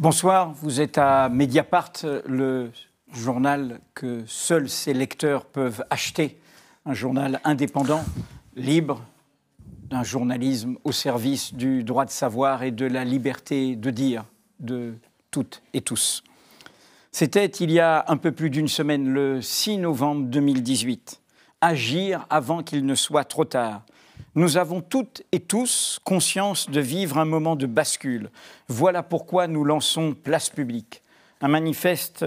Bonsoir, vous êtes à Mediapart, le journal que seuls ses lecteurs peuvent acheter, un journal indépendant, libre, d'un journalisme au service du droit de savoir et de la liberté de dire de toutes et tous. C'était il y a un peu plus d'une semaine, le 6 novembre 2018. Agir avant qu'il ne soit trop tard. Nous avons toutes et tous conscience de vivre un moment de bascule. Voilà pourquoi nous lançons Place Publique. Un manifeste,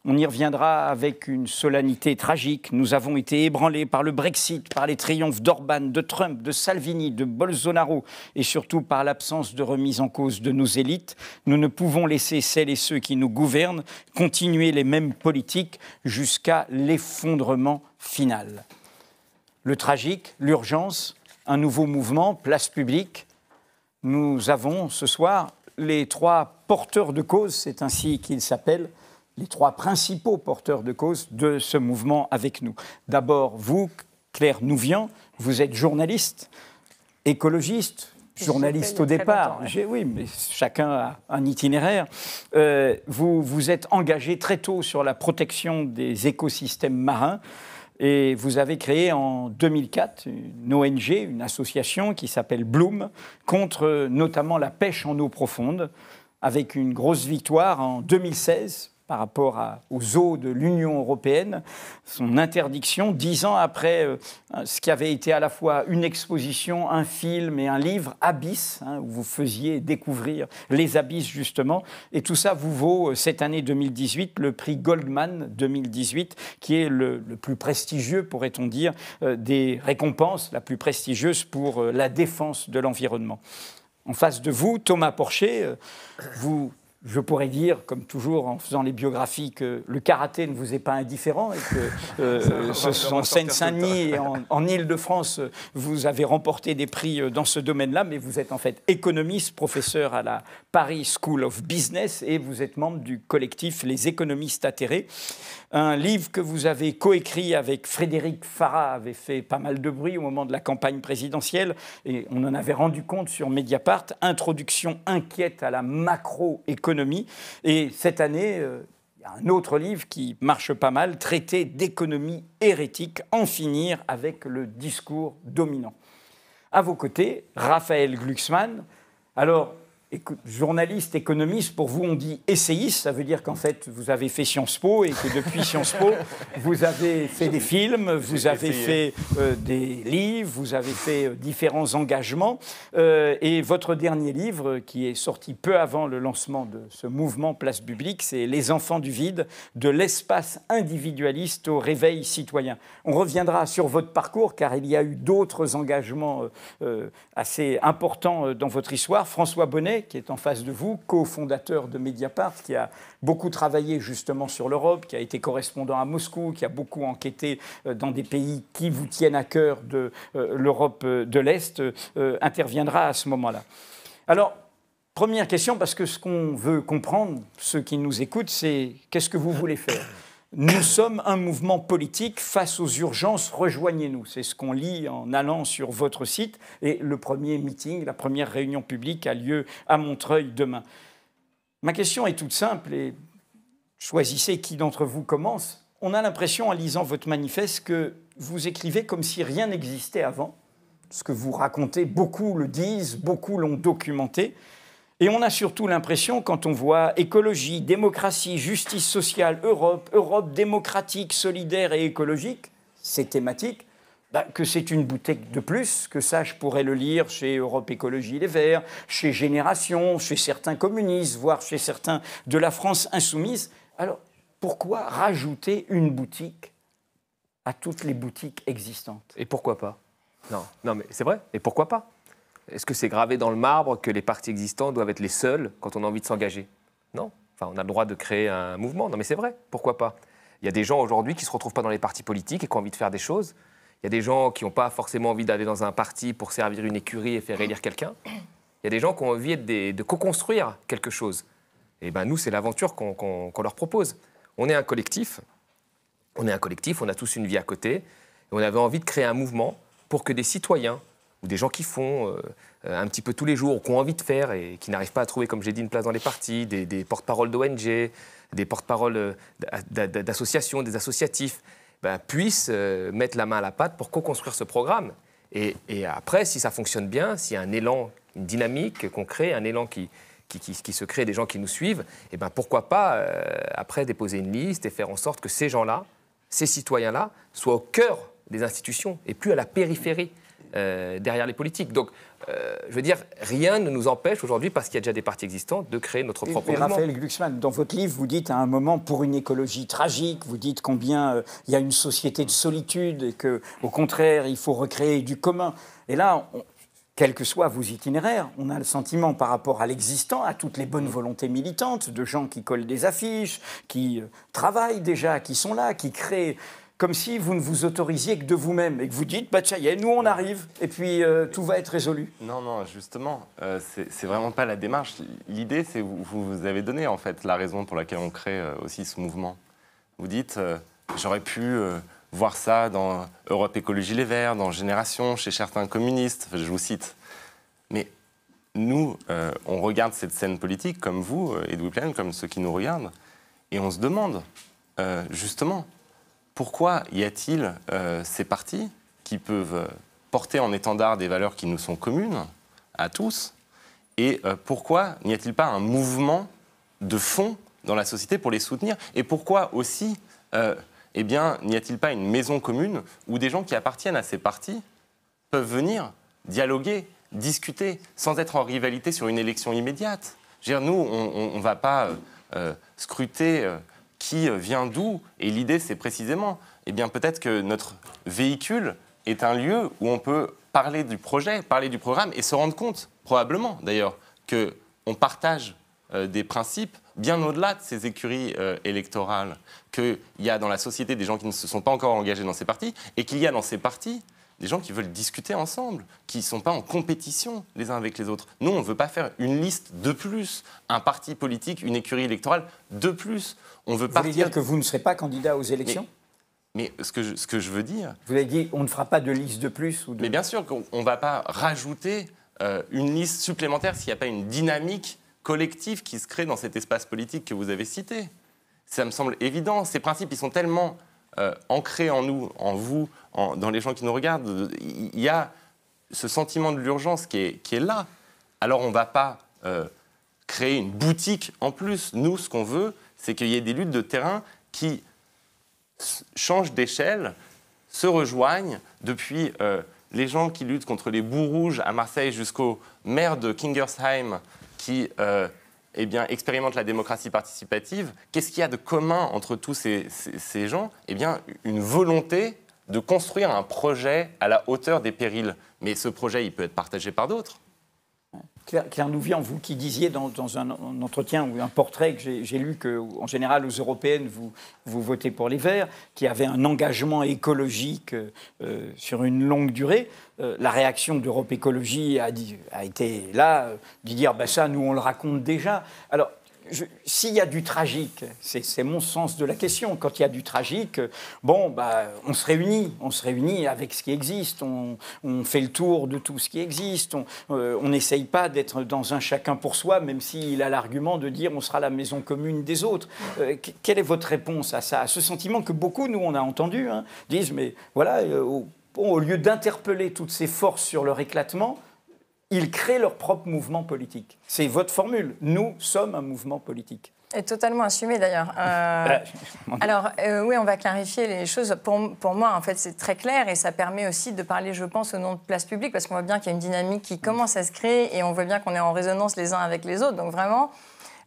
on y reviendra avec une solennité tragique. Nous avons été ébranlés par le Brexit, par les triomphes d'Orban, de Trump, de Salvini, de Bolsonaro et surtout par l'absence de remise en cause de nos élites. Nous ne pouvons laisser celles et ceux qui nous gouvernent continuer les mêmes politiques jusqu'à l'effondrement final. Le tragique, l'urgence, un nouveau mouvement, Place Publique. Nous avons ce soir les trois porteurs de cause, c'est ainsi qu'ils s'appellent, les trois principaux porteurs de cause de ce mouvement avec nous. D'abord, vous, Claire Nouvian, vous êtes journaliste, écologiste, journaliste au départ. Oui, mais chacun a un itinéraire. Vous vous êtes engagé très tôt sur la protection des écosystèmes marins. Et vous avez créé en 2004 une ONG, une association qui s'appelle Bloom, contre notamment la pêche en eau profonde, avec une grosse victoire en 2016 par rapport aux eaux de l'Union européenne, son interdiction 10 ans après ce qui avait été à la fois une exposition, un film et un livre, Abyss, où vous faisiez découvrir les abysses justement. Et tout ça vous vaut cette année 2018 le prix Goldman 2018, qui est le plus prestigieux, pourrait-on dire, des récompenses, la plus prestigieuse pour la défense de l'environnement. En face de vous, Thomas Porcher, je pourrais dire, comme toujours en faisant les biographies, que le karaté ne vous est pas indifférent et que en Seine-Saint-Denis et en Île-de-France, vous avez remporté des prix dans ce domaine-là, mais vous êtes en fait économiste, professeur à la Paris School of Business et vous êtes membre du collectif Les Économistes Atterrés. Un livre que vous avez coécrit avec Frédéric Farah avait fait pas mal de bruit au moment de la campagne présidentielle et on en avait rendu compte sur Mediapart, Introduction inquiète à la macroéconomie. Et cette année, il y a un autre livre qui marche pas mal, Traité d'économie hérétique, en finir avec le discours dominant. À vos côtés, Raphaël Glucksmann. Alors, journaliste, économiste, pour vous on dit essayiste, ça veut dire qu'en fait vous avez fait Sciences Po et que depuis Sciences Po vous avez fait des films, vous avez fait des livres, vous avez fait différents engagements et votre dernier livre qui est sorti peu avant le lancement de ce mouvement Place Publique, c'est Les enfants du vide, de l'espace individualiste au réveil citoyen. On reviendra sur votre parcours car il y a eu d'autres engagements assez importants dans votre histoire. François Bonnet, qui est en face de vous, cofondateur de Mediapart, qui a beaucoup travaillé justement sur l'Europe, qui a été correspondant à Moscou, qui a beaucoup enquêté dans des pays qui vous tiennent à cœur de l'Europe de l'Est, interviendra à ce moment-là. Alors, première question, parce que ce qu'on veut comprendre, ceux qui nous écoutent, c'est qu'est-ce que vous voulez faire ? Nous sommes un mouvement politique face aux urgences, rejoignez-nous. C'est ce qu'on lit en allant sur votre site. Et le premier meeting, la première réunion publique a lieu à Montreuil demain. Ma question est toute simple et choisissez qui d'entre vous commence. On a l'impression, en lisant votre manifeste, que vous écrivez comme si rien n'existait avant. Ce que vous racontez, beaucoup le disent, beaucoup l'ont documenté. Et on a surtout l'impression, quand on voit écologie, démocratie, justice sociale, Europe démocratique, solidaire et écologique, ces thématiques, que c'est une bouteille de plus, que ça, je pourrais le lire chez Europe Écologie Les Verts, chez Génération, chez certains communistes, voire chez certains de la France insoumise. Alors, pourquoi rajouter une boutique à toutes les boutiques existantes ? Et pourquoi pas ? Non, mais c'est vrai. Et pourquoi pas ? Est-ce que c'est gravé dans le marbre que les partis existants doivent être les seuls quand on a envie de s'engager ? Non. Enfin, on a le droit de créer un mouvement. Non, mais c'est vrai. Pourquoi pas ? Il y a des gens aujourd'hui qui ne se retrouvent pas dans les partis politiques et qui ont envie de faire des choses. Il y a des gens qui n'ont pas forcément envie d'aller dans un parti pour servir une écurie et faire élire quelqu'un. Il y a des gens qui ont envie de co-construire quelque chose. Et bien, nous, c'est l'aventure qu'on leur propose. On est un collectif. On a tous une vie à côté. Et on avait envie de créer un mouvement pour que des citoyens ou des gens qui font un petit peu tous les jours, qui ont envie de faire et qui n'arrivent pas à trouver, comme j'ai dit, une place dans les partis, des porte-paroles d'ONG, des porte-paroles d'associations, des associatifs, puissent mettre la main à la pâte pour co-construire ce programme. Et après, si ça fonctionne bien, s'il y a un élan, une dynamique qu'on crée, un élan qui se crée, des gens qui nous suivent, et pourquoi pas, après, déposer une liste et faire en sorte que ces gens-là, ces citoyens-là, soient au cœur des institutions et plus à la périphérie derrière les politiques. Donc, je veux dire, rien ne nous empêche aujourd'hui, parce qu'il y a déjà des partis existants, de créer notre propre mouvement. Raphaël Glucksmann, dans votre livre, vous dites à un moment, pour une écologie tragique, vous dites combien il y a une société de solitude et qu'au contraire, il faut recréer du commun. Et là, quels que soient vos itinéraires, on a le sentiment par rapport à l'existant, à toutes les bonnes volontés militantes, de gens qui collent des affiches, qui travaillent déjà, qui sont là, qui créent, comme si vous ne vous autorisiez que de vous-même et que vous dites, ça y est, nous on arrive et puis tout va être résolu. Non, justement, c'est vraiment pas la démarche. L'idée, c'est vous avez donné en fait la raison pour laquelle on crée aussi ce mouvement. Vous dites, j'aurais pu voir ça dans Europe Écologie Les Verts, dans Génération, chez certains communistes, je vous cite. Mais nous, on regarde cette scène politique comme vous, Edoui Plenel, comme ceux qui nous regardent, et on se demande, justement, pourquoi y a-t-il ces partis qui peuvent porter en étendard des valeurs qui nous sont communes à tous, et pourquoi n'y a-t-il pas un mouvement de fond dans la société pour les soutenir, et pourquoi aussi n'y a-t-il pas une maison commune où des gens qui appartiennent à ces partis peuvent venir dialoguer, discuter, sans être en rivalité sur une élection immédiate. Je veux dire, nous, on ne va pas scruter qui vient d'où, et l'idée, c'est précisément, peut-être que notre véhicule est un lieu où on peut parler du projet, parler du programme, et se rendre compte, probablement d'ailleurs, qu'on partage des principes bien au-delà de ces écuries électorales, qu'il y a dans la société des gens qui ne se sont pas encore engagés dans ces partis, et qu'il y a dans ces partis des gens qui veulent discuter ensemble, qui ne sont pas en compétition les uns avec les autres. Nous, on ne veut pas faire une liste de plus, un parti politique, une écurie électorale de plus. On veut vous voulez dire que vous ne serez pas candidat aux élections ? Mais ce que je veux dire... Vous avez dit on ne fera pas de liste de plus ou de... Mais bien sûr qu'on ne va pas rajouter une liste supplémentaire s'il n'y a pas une dynamique collective qui se crée dans cet espace politique que vous avez cité. Ça me semble évident. Ces principes, ils sont tellement ancrés en nous, en vous, dans les gens qui nous regardent. Il y a ce sentiment de l'urgence qui est là. Alors on ne va pas créer une boutique en plus. Nous, ce qu'on veut, c'est qu'il y ait des luttes de terrain qui changent d'échelle, se rejoignent depuis les gens qui luttent contre les boues rouges à Marseille jusqu'au maire de Kingersheim qui expérimente la démocratie participative. Qu'est-ce qu'il y a de commun entre tous ces gens ? Une volonté de construire un projet à la hauteur des périls. Mais ce projet, il peut être partagé par d'autres. Claire Nouvian, vous qui disiez dans un entretien ou un portrait que j'ai lu qu'en général aux européennes vous votez pour les Verts, qui avait un engagement écologique sur une longue durée, la réaction d'Europe Écologie a été là, de dire ça nous on le raconte déjà. Alors s'il y a du tragique, c'est mon sens de la question. Quand il y a du tragique, on se réunit avec ce qui existe, on fait le tour de tout ce qui existe, on n'essaye pas d'être dans un chacun pour soi, même s'il a l'argument de dire on sera la maison commune des autres. Quelle est votre réponse à ça, à ce sentiment que beaucoup, nous, on a entendu, disent, mais voilà, au lieu d'interpeller toutes ces forces sur leur éclatement, ils créent leur propre mouvement politique. C'est votre formule. Nous sommes un mouvement politique. Et totalement assumé d'ailleurs. Alors oui, on va clarifier les choses. Pour moi, en fait, c'est très clair et ça permet aussi de parler, je pense, au nom de place publique parce qu'on voit bien qu'il y a une dynamique qui commence à se créer et on voit bien qu'on est en résonance les uns avec les autres. Donc vraiment,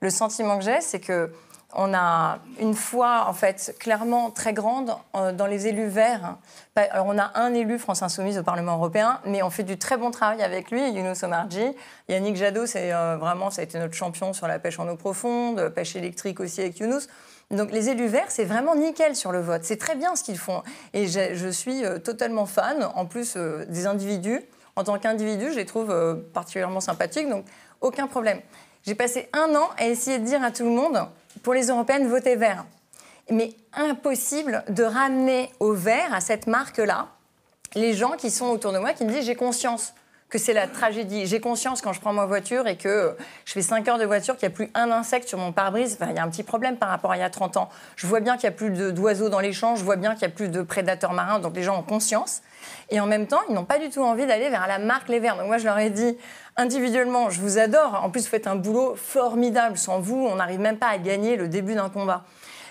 le sentiment que j'ai, c'est que on a une foi, en fait, clairement très grande dans les élus verts. Alors, on a un élu France Insoumise au Parlement européen, mais on fait du très bon travail avec lui, Younous Omarjee. Yannick Jadot, vraiment, ça a été notre champion sur la pêche en eau profonde, pêche électrique aussi avec Younous. Donc, les élus verts, c'est vraiment nickel sur le vote. C'est très bien ce qu'ils font. Et je suis totalement fan, en plus des individus. En tant qu'individu, je les trouve particulièrement sympathiques, donc aucun problème. J'ai passé 1 an à essayer de dire à tout le monde... Pour les européennes, votez vert. Mais impossible de ramener au vert, à cette marque-là, les gens qui sont autour de moi, qui me disent « j'ai conscience ». que c'est la tragédie. J'ai conscience quand je prends ma voiture et que je fais 5 heures de voiture qu'il n'y a plus un insecte sur mon pare-brise. Enfin, il y a un petit problème par rapport à il y a 30 ans. Je vois bien qu'il n'y a plus d'oiseaux dans les champs, je vois bien qu'il n'y a plus de prédateurs marins, donc les gens ont conscience. Et en même temps, ils n'ont pas du tout envie d'aller vers la marque Les Verts. Donc moi, je leur ai dit, individuellement, je vous adore. En plus, vous faites un boulot formidable. Sans vous, on n'arrive même pas à gagner le début d'un combat.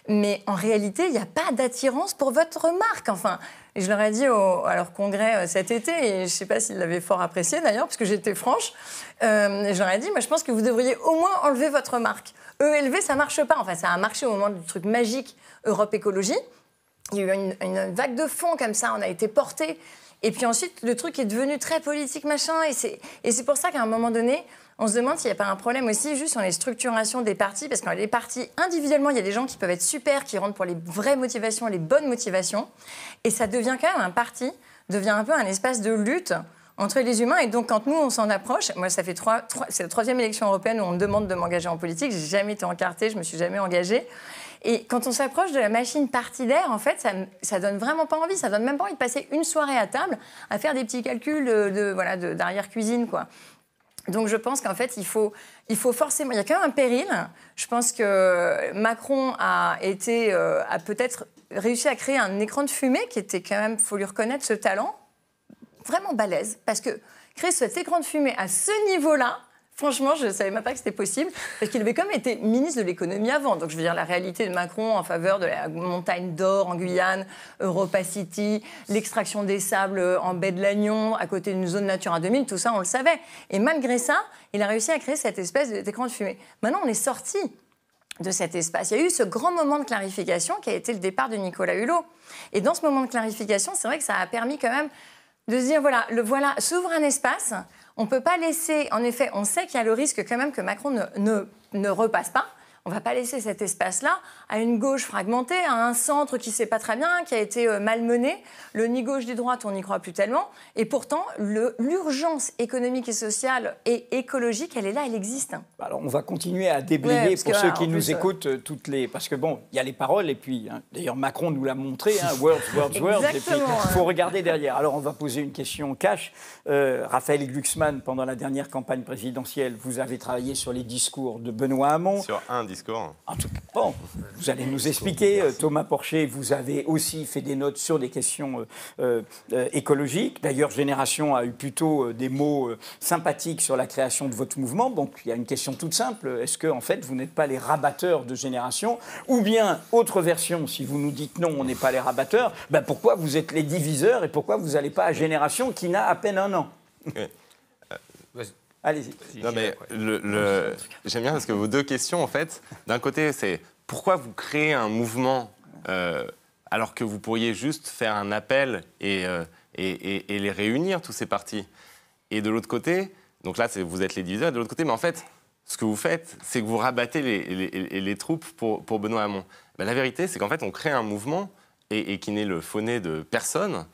Mais en réalité, il n'y a pas d'attirance pour votre marque. Enfin, et je leur ai dit à leur congrès cet été, et je ne sais pas s'ils l'avaient fort apprécié d'ailleurs, parce que j'étais franche, je leur ai dit, moi, je pense que vous devriez au moins enlever votre marque. ELV, ça ne marche pas. Enfin, ça a marché au moment du truc magique Europe Écologie. Il y a eu une vague de fonds comme ça, on a été portés. Et puis ensuite, le truc est devenu très politique, machin. Et c'est pour ça qu'à un moment donné, on se demande s'il n'y a pas un problème aussi juste sur les structurations des partis. Parce que les partis, individuellement, il y a des gens qui peuvent être super, qui rentrent pour les vraies motivations, les bonnes motivations. Et ça devient quand même un parti, devient un peu un espace de lutte entre les humains. Et donc, quand nous, on s'en approche, moi, ça fait c'est la 3e élection européenne où on me demande de m'engager en politique. Je n'ai jamais été encartée, je ne me suis jamais engagée. Et quand on s'approche de la machine partidaire, en fait, ça donne vraiment pas envie. Ça donne même pas envie de passer une soirée à table à faire des petits calculs d'arrière-cuisine, quoi. Donc je pense qu'en fait, il faut forcément... Il y a quand même un péril. Je pense que Macron a peut-être réussi à créer un écran de fumée qui était quand même, il faut lui reconnaître ce talent, vraiment balèze. Parce que créer cet écran de fumée à ce niveau-là, franchement, je ne savais même pas que c'était possible, parce qu'il avait quand même été ministre de l'économie avant. Donc, je veux dire, la réalité de Macron en faveur de la montagne d'or en Guyane, Europa City, l'extraction des sables en baie de Lannion, à côté d'une zone Natura 2000, tout ça, on le savait. Et malgré ça, il a réussi à créer cette espèce d'écran de fumée. Maintenant, on est sorti de cet espace. Il y a eu ce grand moment de clarification qui a été le départ de Nicolas Hulot. Et dans ce moment de clarification, c'est vrai que ça a permis quand même de se dire, voilà, s'ouvre un espace. On ne peut pas laisser, en effet, on sait qu'il y a le risque quand même que Macron ne repasse pas. On ne va pas laisser cet espace-là à une gauche fragmentée, à un centre qui ne sait pas très bien, qui a été malmené. Le ni gauche ni droite, on n'y croit plus tellement. Et pourtant, l'urgence économique et sociale et écologique, elle est là, elle existe. Alors, on va continuer à déblayer pour ceux qui nous écoutent toutes les... Parce que bon, il y a les paroles et puis, d'ailleurs, Macron nous l'a montré, words, words, words. Et puis, il faut regarder derrière. Alors, on va poser une question cash. Raphaël Glucksmann, pendant la dernière campagne présidentielle, vous avez travaillé sur les discours de Benoît Hamon. Sur un discours. En tout cas, bon, vous allez nous expliquer. Thomas Porcher, vous avez aussi fait des notes sur des questions écologiques. D'ailleurs, Génération a eu plutôt des mots sympathiques sur la création de votre mouvement. Donc, il y a une question toute simple. Est-ce que, en fait, vous n'êtes pas les rabatteurs de Génération? Ou bien, autre version, si vous nous dites non, on n'est pas les rabatteurs, ben pourquoi vous êtes les diviseurs et pourquoi vous n'allez pas à Génération qui n'a à peine un an? Allez-y. Non, mais j'aime bien parce que vos deux questions, en fait, d'un côté, c'est pourquoi vous créez un mouvement alors que vous pourriez juste faire un appel et les réunir, tous ces partis. Et de l'autre côté, donc là, vous êtes les diviseurs, de l'autre côté, mais en fait, ce que vous faites, c'est que vous rabattez les troupes pour Benoît Hamon. Ben, la vérité, c'est qu'en fait, on crée un mouvement, et qui n'est le faux-nez de personne,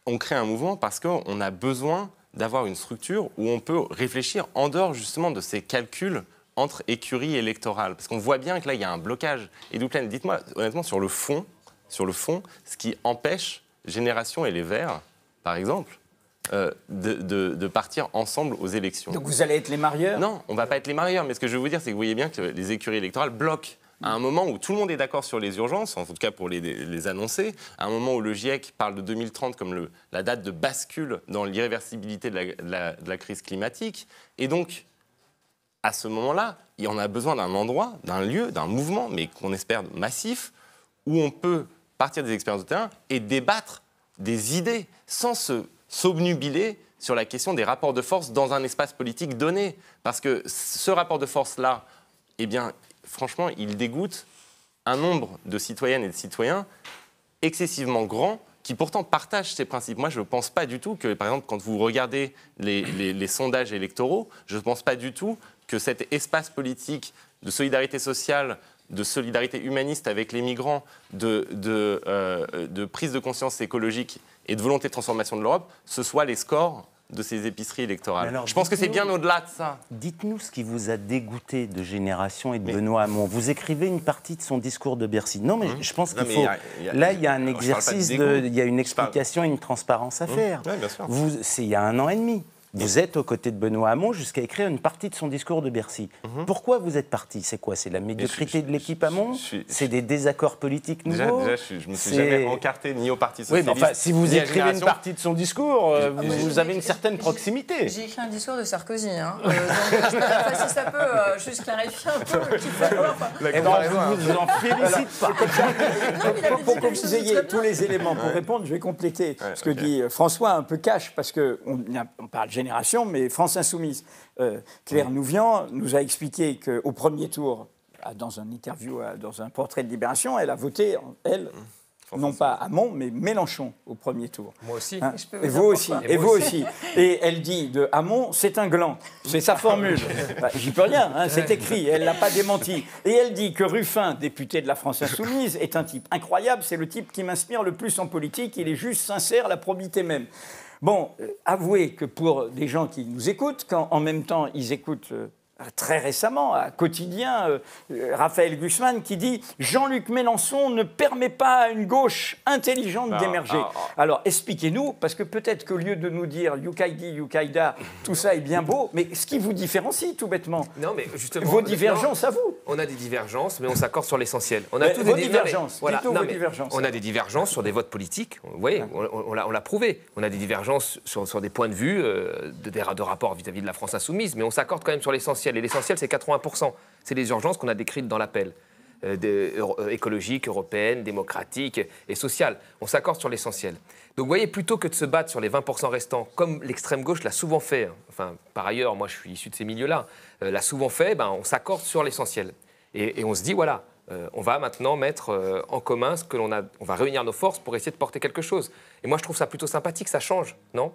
on crée un mouvement parce qu'on a besoin d'avoir une structure où on peut réfléchir en dehors justement de ces calculs entre écuries électorales. Parce qu'on voit bien que là, il y a un blocage. Et Douplen, dites-moi honnêtement, sur le fond, ce qui empêche Génération et les Verts, par exemple, de partir ensemble aux élections. Donc vous allez être les marieurs? Non, on ne va pas être les marieurs. Mais ce que je veux vous dire, c'est que vous voyez bien que les écuries électorales bloquent. À un moment où tout le monde est d'accord sur les urgences, en tout cas pour les annoncer, à un moment où le GIEC parle de 2030 comme la date de bascule dans l'irréversibilité de la crise climatique. Et donc, à ce moment-là, on a besoin d'un endroit, d'un lieu, d'un mouvement, mais qu'on espère massif, où on peut partir des expériences de terrain et débattre des idées sans s'obnubiler sur la question des rapports de force dans un espace politique donné. Parce que ce rapport de force-là, eh bien, franchement, il dégoûte un nombre de citoyennes et de citoyens excessivement grand qui pourtant partagent ces principes. Moi, je ne pense pas du tout que, par exemple, quand vous regardez les sondages électoraux, je ne pense pas du tout que cet espace politique de solidarité sociale, de solidarité humaniste avec les migrants, de prise de conscience écologique et de volonté de transformation de l'Europe, ce soit les scores de ces épiceries électorales. Alors, je pense que c'est bien au-delà de ça. Dites-nous ce qui vous a dégoûté de Génération et de Benoît Hamon. Vous écrivez une partie de son discours de Bercy. Non, mais je pense qu'il faut... Là, il y a un exercice, il y a une explication et une transparence à faire. Oui, bien sûr. Il y a 1 an et demi. Vous êtes aux côtés de Benoît Hamon jusqu'à écrire une partie de son discours de Bercy. Pourquoi vous êtes parti? C'est quoi? C'est la médiocrité de l'équipe Hamon? C'est des désaccords politiques nouveaux? Déjà, je ne me suis jamais encarté ni au Parti Socialiste. Oui, mais enfin, si vous écrivez une partie de son discours, vous avez une certaine proximité. J'ai écrit un discours de Sarkozy. Donc, si ça peut juste clarifier un peu le petit savoir. Je ne vous en félicite pas. Pour que vous ayez tous les éléments pour répondre, je vais compléter ce que dit François, un peu cash, parce qu'on parle génération, mais France Insoumise. Claire Nouvian nous a expliqué qu'au premier tour, dans une interview, dans un portrait de Libération, elle a voté, elle, non pas Hamon, mais Mélenchon au premier tour. Moi aussi. Hein, et vous aussi. Et vous aussi. Et elle dit de Hamon, c'est un gland. C'est sa formule. J'y peux rien, hein, c'est écrit, elle ne l'a pas démenti. Et elle dit que Ruffin, député de la France Insoumise, est un type incroyable, c'est le type qui m'inspire le plus en politique, il est juste sincère, la probité même. Bon, avouez que pour des gens qui nous écoutent, quand en même temps ils écoutent très récemment, à Quotidien, Raphaël Glucksmann qui dit « Jean-Luc Mélenchon ne permet pas à une gauche intelligente d'émerger ». Alors, expliquez-nous, parce que peut-être qu'au lieu de nous dire « Yukaïdi, Yukaïda », tout ça est bien beau, mais ce qui vous différencie, tout bêtement, non, mais justement, vos divergences à vous. On a des divergences, mais on s'accorde sur l'essentiel. On a vos divergences, dites-nous vos divergences. On a des divergences sur des votes politiques, vous voyez, on l'a prouvé. On a des divergences sur des points de vue, de rapport vis-à-vis de la France Insoumise, mais on s'accorde quand même sur l'essentiel. Et l'essentiel, c'est 80%. C'est les urgences qu'on a décrites dans l'appel. Écologiques, européennes, démocratiques et sociales. On s'accorde sur l'essentiel. Donc vous voyez, plutôt que de se battre sur les 20% restants, comme l'extrême gauche l'a souvent fait, enfin, par ailleurs, moi je suis issu de ces milieux-là, l'a souvent fait, on s'accorde sur l'essentiel. Et on se dit, voilà, on va maintenant mettre en commun ce que l'on a, on va réunir nos forces pour essayer de porter quelque chose. Et moi je trouve ça plutôt sympathique, ça change, non ?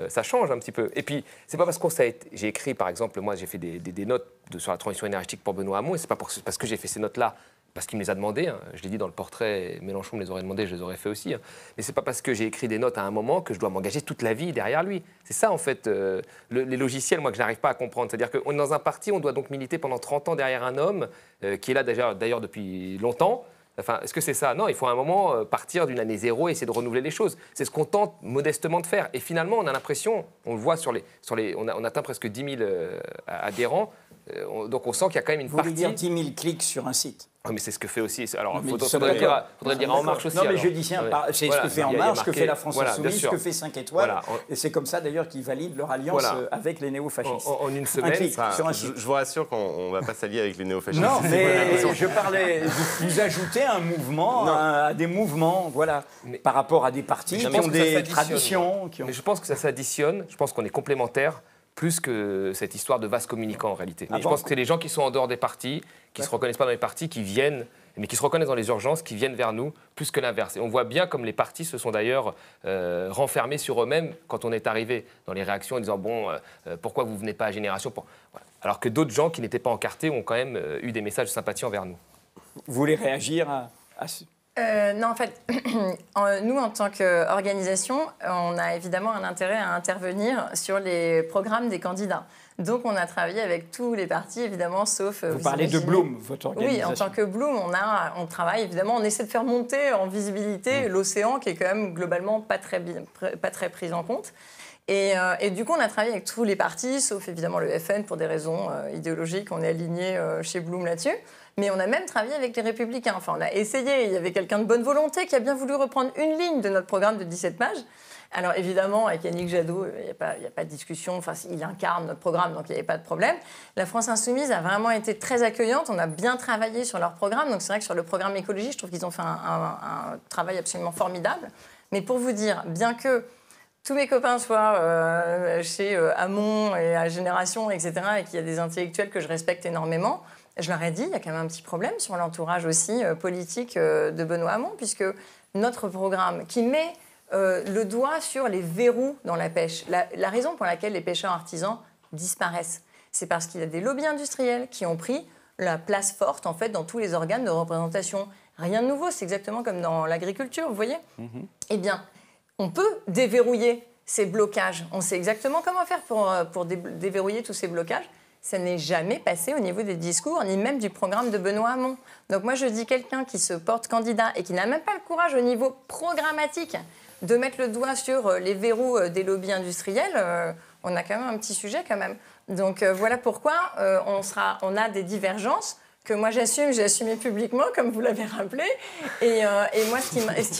Ça change un petit peu. Et puis, c'est pas parce qu'on j'ai écrit, par exemple, moi j'ai fait des notes sur la transition énergétique pour Benoît Hamon, et c'est pas parce que j'ai fait ces notes-là, parce qu'il me les a demandées, hein. Je l'ai dit dans le portrait, Mélenchon me les aurait demandées, je les aurais fait aussi, hein. Mais c'est pas parce que j'ai écrit des notes à un moment que je dois m'engager toute la vie derrière lui. C'est ça, en fait, les logiciels, moi, que je n'arrive pas à comprendre. C'est-à-dire qu'on est dans un parti, on doit donc militer pendant 30 ans derrière un homme qui est là d'ailleurs depuis longtemps. Enfin, est-ce que c'est ça? Non, il faut à un moment partir d'une année zéro et essayer de renouveler les choses. C'est ce qu'on tente modestement de faire. Et finalement, on a l'impression, on le voit on atteint presque 10 000 adhérents. Donc on sent qu'il y a quand même une partie... Vous voulez dire 10 000 clics sur un site? Oh, mais c'est ce que fait aussi... Alors, il faudrait dire En Marche aussi. Non, mais je dis, c'est ce que fait En Marche, ce que fait la France Insoumise, ce que fait 5 étoiles. Et c'est comme ça, d'ailleurs, qu'ils valident leur alliance avec les néo-fascistes. En une semaine... Je vous rassure qu'on ne va pas s'allier avec les néo-fascistes. Non, mais je parlais... Vous ajoutez un mouvement à des mouvements, voilà, par rapport à des partis qui ont des traditions. Mais je pense que ça s'additionne. Je pense qu'on est complémentaires. Plus que cette histoire de vase communicant en réalité. Je pense que c'est les gens qui sont en dehors des partis, qui ne se reconnaissent pas dans les partis, qui viennent, mais qui se reconnaissent dans les urgences, qui viennent vers nous, plus que l'inverse. Et on voit bien comme les partis se sont d'ailleurs renfermés sur eux-mêmes quand on est arrivé dans les réactions en disant pourquoi vous ne venez pas à Génération voilà. Alors que d'autres gens qui n'étaient pas encartés ont quand même eu des messages de sympathie envers nous. Vous voulez réagir à ce... Non, en fait, nous, en tant qu'organisation, on a évidemment un intérêt à intervenir sur les programmes des candidats. Donc, on a travaillé avec tous les partis, évidemment, sauf... Vous parlez de Bloom, votre organisation. Oui, en tant que Bloom, on travaille, évidemment, on essaie de faire monter en visibilité l'océan, qui est quand même globalement pas très pris en compte. Et du coup, on a travaillé avec tous les partis, sauf évidemment le FN, pour des raisons idéologiques. On est aligné chez Bloom là-dessus. Mais on a même travaillé avec les Républicains. Enfin, on a essayé. Il y avait quelqu'un de bonne volonté qui a bien voulu reprendre une ligne de notre programme de 17 pages. Alors, évidemment, avec Yannick Jadot, il n'y a pas de discussion. Enfin, il incarne notre programme, donc il n'y avait pas de problème. La France Insoumise a vraiment été très accueillante. On a bien travaillé sur leur programme. Donc, c'est vrai que sur le programme écologie, je trouve qu'ils ont fait un travail absolument formidable. Mais pour vous dire, bien que tous mes copains soient chez Hamon et à Génération, etc., et qu'il y a des intellectuels que je respecte énormément, je leur ai dit, il y a quand même un petit problème sur l'entourage aussi politique de Benoît Hamon, puisque notre programme qui met le doigt sur les verrous dans la pêche, la raison pour laquelle les pêcheurs artisans disparaissent, c'est parce qu'il y a des lobbies industriels qui ont pris la place forte en fait, dans tous les organes de représentation. Rien de nouveau, c'est exactement comme dans l'agriculture, vous voyez. Eh bien, on peut déverrouiller ces blocages. On sait exactement comment faire pour déverrouiller tous ces blocages. Ça n'est jamais passé au niveau des discours, ni même du programme de Benoît Hamon. Donc moi, je dis quelqu'un qui se porte candidat et qui n'a même pas le courage au niveau programmatique de mettre le doigt sur les verrous des lobbies industriels, on a quand même un petit sujet quand même. Donc voilà pourquoi on a des divergences que moi j'ai assumé publiquement, comme vous l'avez rappelé. Et moi, ce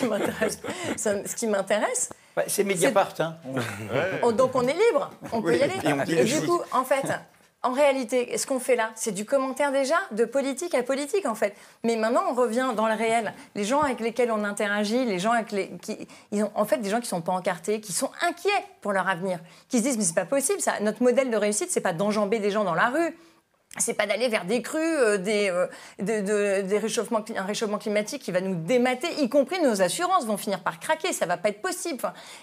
qui m'intéresse, c'est Mediapart. Hein. Donc on est libre, on peut y aller. Et du coup, en fait, en réalité, ce qu'on fait là, c'est du commentaire déjà, de politique à politique en fait. Mais maintenant, on revient dans le réel. Les gens avec lesquels on interagit, les gens ils ont en fait des gens qui sont pas encartés, qui sont inquiets pour leur avenir, qui se disent mais c'est pas possible ça. Notre modèle de réussite, c'est pas d'enjamber des gens dans la rue. C'est pas d'aller vers des crues, un réchauffement climatique qui va nous démater, y compris nos assurances vont finir par craquer, ça va pas être possible.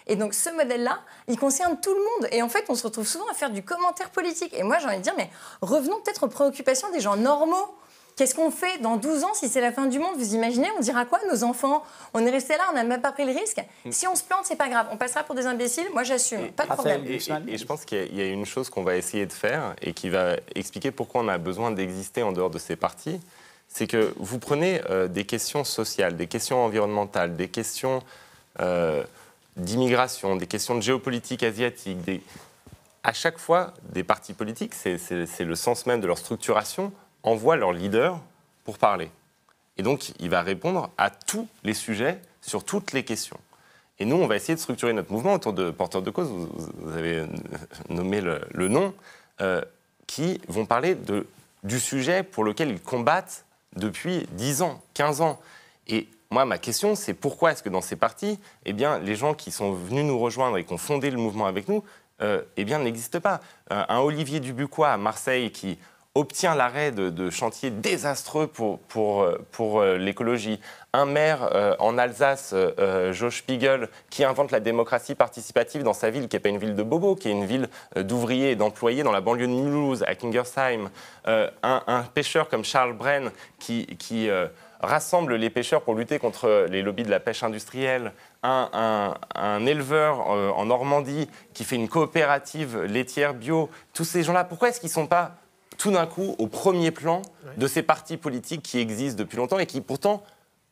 Et donc ce modèle-là, il concerne tout le monde. Et en fait, on se retrouve souvent à faire du commentaire politique. Et moi, j'ai envie de dire, mais revenons peut-être aux préoccupations des gens normaux. Qu'est-ce qu'on fait dans 12 ans si c'est la fin du monde? Vous imaginez, on dira quoi, nos enfants? On est resté là, on n'a même pas pris le risque. Si on se plante, c'est pas grave. On passera pour des imbéciles. Moi, j'assume. Pas de problème. Et je pense qu'il y a une chose qu'on va essayer de faire et qui va expliquer pourquoi on a besoin d'exister en dehors de ces partis. C'est que vous prenez des questions sociales, des questions environnementales, des questions d'immigration, des questions de géopolitique asiatique. À chaque fois, des partis politiques, c'est le sens même de leur structuration, envoie leur leader pour parler. Et donc, il va répondre à tous les sujets, sur toutes les questions. Et nous, on va essayer de structurer notre mouvement autour de porteurs de cause, vous avez nommé le nom, qui vont parler du sujet pour lequel ils combattent depuis 10 ans, 15 ans. Et moi, ma question, c'est pourquoi est-ce que dans ces partis, eh bien, les gens qui sont venus nous rejoindre et qui ont fondé le mouvement avec nous, eh bien, n'existent pas. Un Olivier Dubuquois à Marseille qui obtient l'arrêt de chantiers désastreux pour l'écologie. Un maire en Alsace, Joe Spiegel, qui invente la démocratie participative dans sa ville, qui n'est pas une ville de bobos, qui est une ville d'ouvriers et d'employés dans la banlieue de Mulhouse, à Kingersheim. Un pêcheur comme Charles Brenn, qui rassemble les pêcheurs pour lutter contre les lobbies de la pêche industrielle. Un éleveur en Normandie qui fait une coopérative laitière bio. Tous ces gens-là, pourquoi est-ce qu'ils ne sont pas tout d'un coup au premier plan de ces partis politiques qui existent depuis longtemps et qui pourtant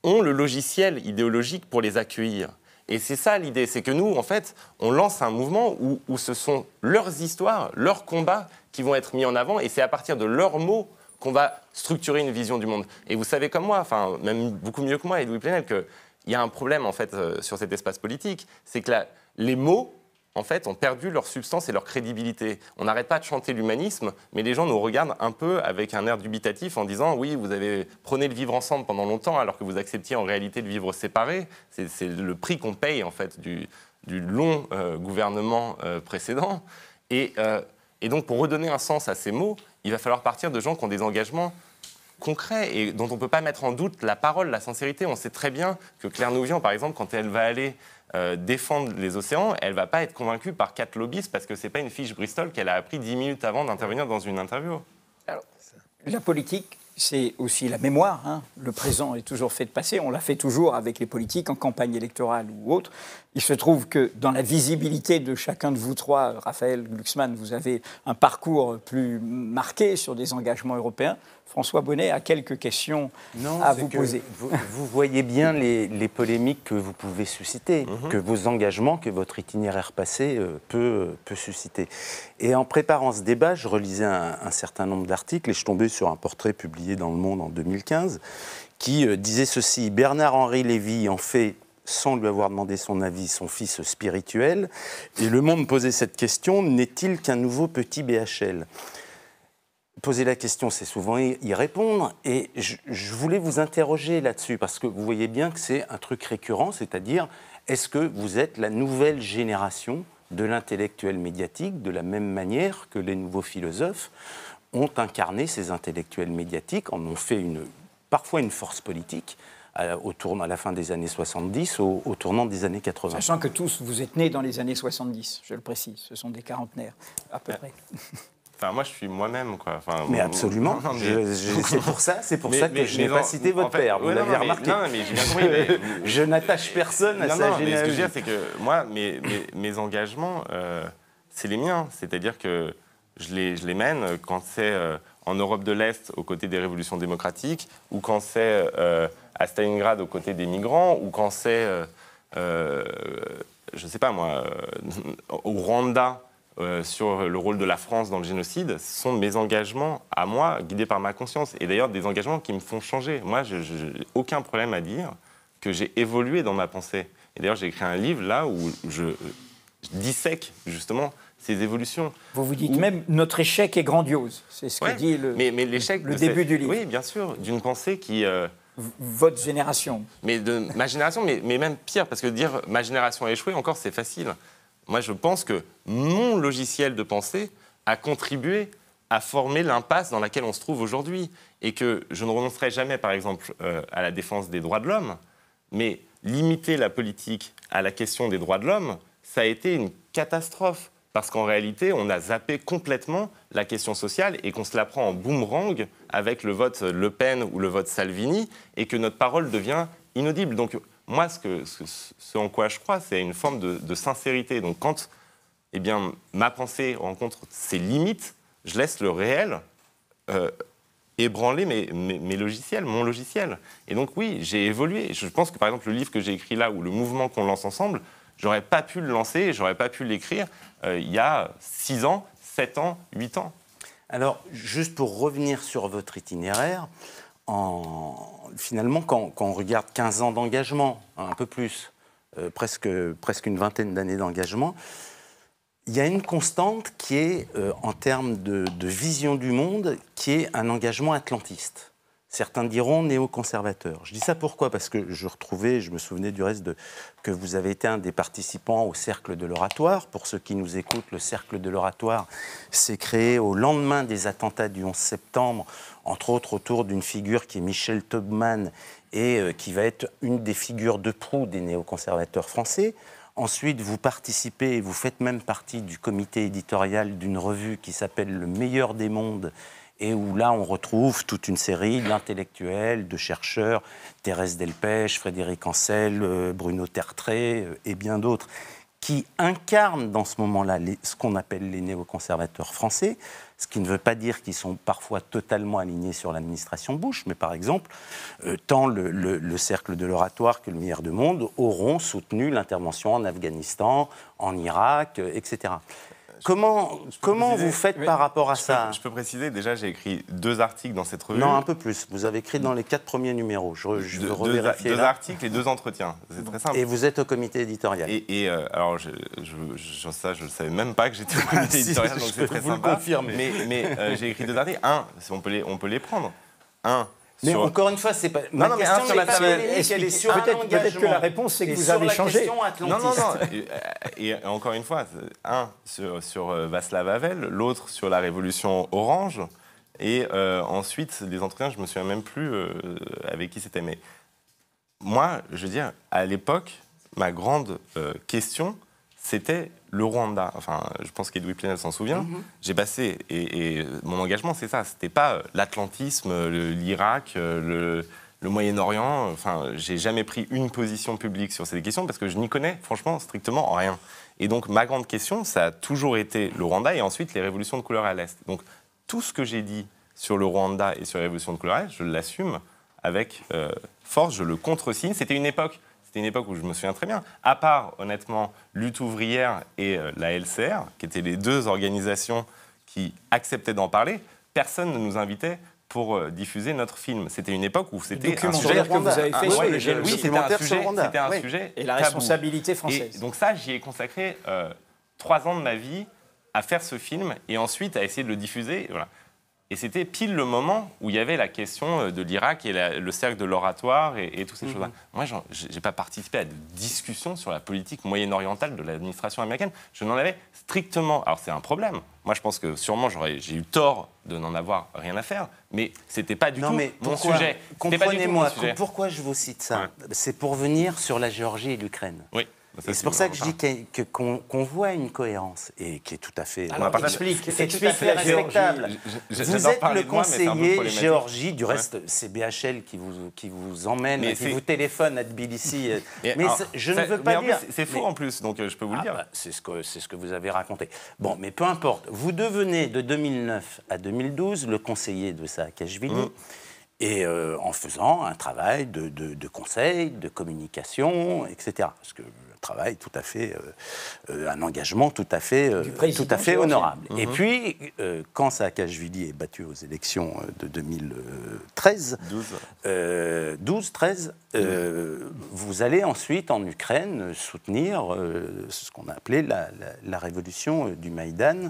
ont le logiciel idéologique pour les accueillir? Et c'est ça l'idée, c'est que nous, en fait, on lance un mouvement où ce sont leurs histoires, leurs combats qui vont être mis en avant, et c'est à partir de leurs mots qu'on va structurer une vision du monde. Et vous savez comme moi, enfin même beaucoup mieux que moi, Edoui Plenel, qu'il y a un problème en fait sur cet espace politique, c'est que les mots en fait, ont perdu leur substance et leur crédibilité. On n'arrête pas de chanter l'humanisme, mais les gens nous regardent un peu avec un air dubitatif en disant « Oui, vous avez prôné le vivre ensemble pendant longtemps, alors que vous acceptiez en réalité de vivre séparés. » C'est le prix qu'on paye, en fait, du long gouvernement précédent. Et donc, pour redonner un sens à ces mots, il va falloir partir de gens qui ont des engagements concrets et dont on ne peut pas mettre en doute la parole, la sincérité. On sait très bien que Claire Nouvian, par exemple, quand elle va aller défendre les océans, elle ne va pas être convaincue par 4 lobbyistes parce que ce n'est pas une fiche Bristol qu'elle a appris 10 minutes avant d'intervenir dans une interview. Alors, la politique, c'est aussi la mémoire. Hein. Le présent est toujours fait de passé. On l'a fait toujours avec les politiques en campagne électorale ou autre. Il se trouve que dans la visibilité de chacun de vous trois, Raphaël Glucksmann, vous avez un parcours plus marqué sur des engagements européens. François Bonnet a quelques questions à vous poser. Vous voyez bien les polémiques que vous pouvez susciter, que vos engagements, que votre itinéraire passé peut susciter. Et en préparant ce débat, je relisais un certain nombre d'articles et je tombais sur un portrait publié dans Le Monde en 2015 qui disait ceci: Bernard-Henri Lévy en fait, sans lui avoir demandé son avis, son fils spirituel. Et Le Monde posait cette question: n'est-il qu'un nouveau petit BHL ? Poser la question, c'est souvent y répondre. Et je voulais vous interroger là-dessus, parce que vous voyez bien que c'est un truc récurrent, c'est-à-dire, est-ce que vous êtes la nouvelle génération de l'intellectuel médiatique, de la même manière que les nouveaux philosophes ont incarné ces intellectuels médiatiques, en ont fait parfois une force politique, à la fin des années 70, au tournant des années 80. Sachant que tous, vous êtes nés dans les années 70, je le précise, ce sont des quarantenaires, à peu près. Enfin, moi, je suis moi-même, quoi. Enfin, mais absolument. Non, mais... C'est pour ça que je n'ai pas cité votre père. Vous l'avez remarqué. Non, mais j'ai bien compris. Je n'attache personne à sa généalogie. Mais ce que je veux dire, c'est que moi, mes engagements, c'est les miens. C'est-à-dire que je les mène quand c'est en Europe de l'Est, aux côtés des révolutions démocratiques, ou quand c'est à Stalingrad, aux côtés des migrants, ou quand c'est, je ne sais pas moi, au Rwanda, sur le rôle de la France dans le génocide, ce sont mes engagements à moi, guidés par ma conscience. Et d'ailleurs, des engagements qui me font changer. Moi, je n'ai aucun problème à dire que j'ai évolué dans ma pensée. Et d'ailleurs, j'ai écrit un livre là où je dissèque justement ces évolutions. Vous dites même notre échec est grandiose. C'est ce que dit le début du livre. Oui, bien sûr, d'une pensée qui... Votre génération. Mais de ma génération, mais même pire, parce que dire ma génération a échoué, encore, c'est facile. Moi, je pense que mon logiciel de pensée a contribué à former l'impasse dans laquelle on se trouve aujourd'hui. Et que je ne renoncerai jamais, par exemple, à la défense des droits de l'homme, mais limiter la politique à la question des droits de l'homme, ça a été une catastrophe. Parce qu'en réalité, on a zappé complètement la question sociale et qu'on se la prend en boomerang avec le vote Le Pen ou le vote Salvini et que notre parole devient inaudible. Donc, moi, ce en quoi je crois, c'est une forme de sincérité. Donc, quand ma pensée rencontre ses limites, je laisse le réel ébranler mes logiciels, mon logiciel. Et donc, oui, j'ai évolué. Je pense que, par exemple, le livre que j'ai écrit là, ou le mouvement qu'on lance ensemble, j'aurais pas pu le lancer, j'aurais pas pu l'écrire il y a 6 ans, 7 ans, 8 ans. Alors, juste pour revenir sur votre itinéraire, finalement, quand on regarde 15 ans d'engagement, un peu plus, presque une vingtaine d'années d'engagement, il y a une constante qui est, en termes de vision du monde, qui est un engagement atlantiste. Certains diront néoconservateur. Je dis ça pourquoi ? Parce que je me souvenais du reste que vous avez été un des participants au Cercle de l'Oratoire. Pour ceux qui nous écoutent, le Cercle de l'Oratoire s'est créé au lendemain des attentats du 11 septembre, entre autres autour d'une figure qui est Michel Taubman et qui va être une des figures de proue des néoconservateurs français. Ensuite, vous participez, vous faites même partie du comité éditorial d'une revue qui s'appelle Le Meilleur des Mondes, et où là, on retrouve toute une série d'intellectuels, de chercheurs, Thérèse Delpech, Frédéric Ancel, Bruno Tertré et bien d'autres, qui incarnent dans ce moment-là ce qu'on appelle les néoconservateurs français, ce qui ne veut pas dire qu'ils sont parfois totalement alignés sur l'administration Bush, mais par exemple, tant le Cercle de l'Oratoire que le Meilleur du Monde auront soutenu l'intervention en Afghanistan, en Irak, etc. Comment vous faites par rapport à ça ? Je peux préciser, déjà, j'ai écrit 2 articles dans cette revue. Non, un peu plus. Vous avez écrit dans les 4 premies numéros. Je veux revérifier 2 articles et 2 entretiens. C'est très simple. Et vous êtes au comité éditorial. Alors, je ne savais même pas que j'étais au comité éditorial, donc c'est très sympa. Vous le confirmez. Mais j'ai écrit 2 articles. On peut les prendre. Mais encore une fois, c'est pas. Ma question sur la table. Peut-être que la réponse, c'est que vous avez changé. Non. Et encore une fois, un sur Václav Havel, l'autre sur la révolution orange. Et ensuite, les entretiens, je ne me souviens même plus avec qui c'était. Mais moi, je veux dire, à l'époque, ma grande question, c'était le Rwanda. Enfin, je pense qu'Edoui Plenel s'en souvient. J'ai passé, et mon engagement, c'est ça. C'était pas l'atlantisme, l'Irak, le Moyen-Orient. Enfin, j'ai jamais pris une position publique sur ces questions parce que je n'y connais, franchement, strictement rien. Et donc, ma grande question, ça a toujours été le Rwanda et ensuite les révolutions de couleur à l'Est. Donc, tout ce que j'ai dit sur le Rwanda et sur les révolutions de couleur à l'Est, je l'assume avec force, je le contresigne. C'était une époque où je me souviens très bien, à part, honnêtement, Lutte ouvrière et la LCR, qui étaient les 2 organisations qui acceptaient d'en parler, personne ne nous invitait pour diffuser notre film. C'était une époque où c'était un sujet que vous avez fait sur le génocide. Oui, c'était un sujet et la responsabilité française. Et donc ça, j'y ai consacré 3 ans de ma vie à faire ce film et ensuite à essayer de le diffuser. Voilà. Et c'était pile le moment où il y avait la question de l'Irak et le cercle de l'oratoire et toutes ces choses-là. Moi, je n'ai pas participé à des discussions sur la politique moyen-orientale de l'administration américaine. Je n'en avais strictement... Alors, c'est un problème. Moi, je pense que sûrement, j'ai eu tort de n'en avoir rien à faire. Mais ce n'était pas du tout mon sujet. Comprenez-moi, pourquoi je vous cite ça ? C'est pour venir sur la Géorgie et l'Ukraine. Oui. Et c'est pour ça que je dis qu'on voit une cohérence et qui est tout à fait respectable. Vous êtes le conseiller Géorgie, du reste, c'est BHL qui vous emmène, qui vous téléphone à Tbilissi. Mais je ne veux pas dire... C'est faux en plus, donc je peux vous le dire. C'est ce que vous avez raconté. Bon, mais peu importe. Vous devenez de 2009 à 2012 le conseiller de Saakashvili. et en faisant un travail de conseil, de communication, etc. Parce que un travail tout à fait, un engagement tout à fait honorable. Et puis, quand Saakashvili est battu aux élections de 2013, 12-13, vous allez ensuite en Ukraine soutenir ce qu'on a appelé la révolution du Maïdan.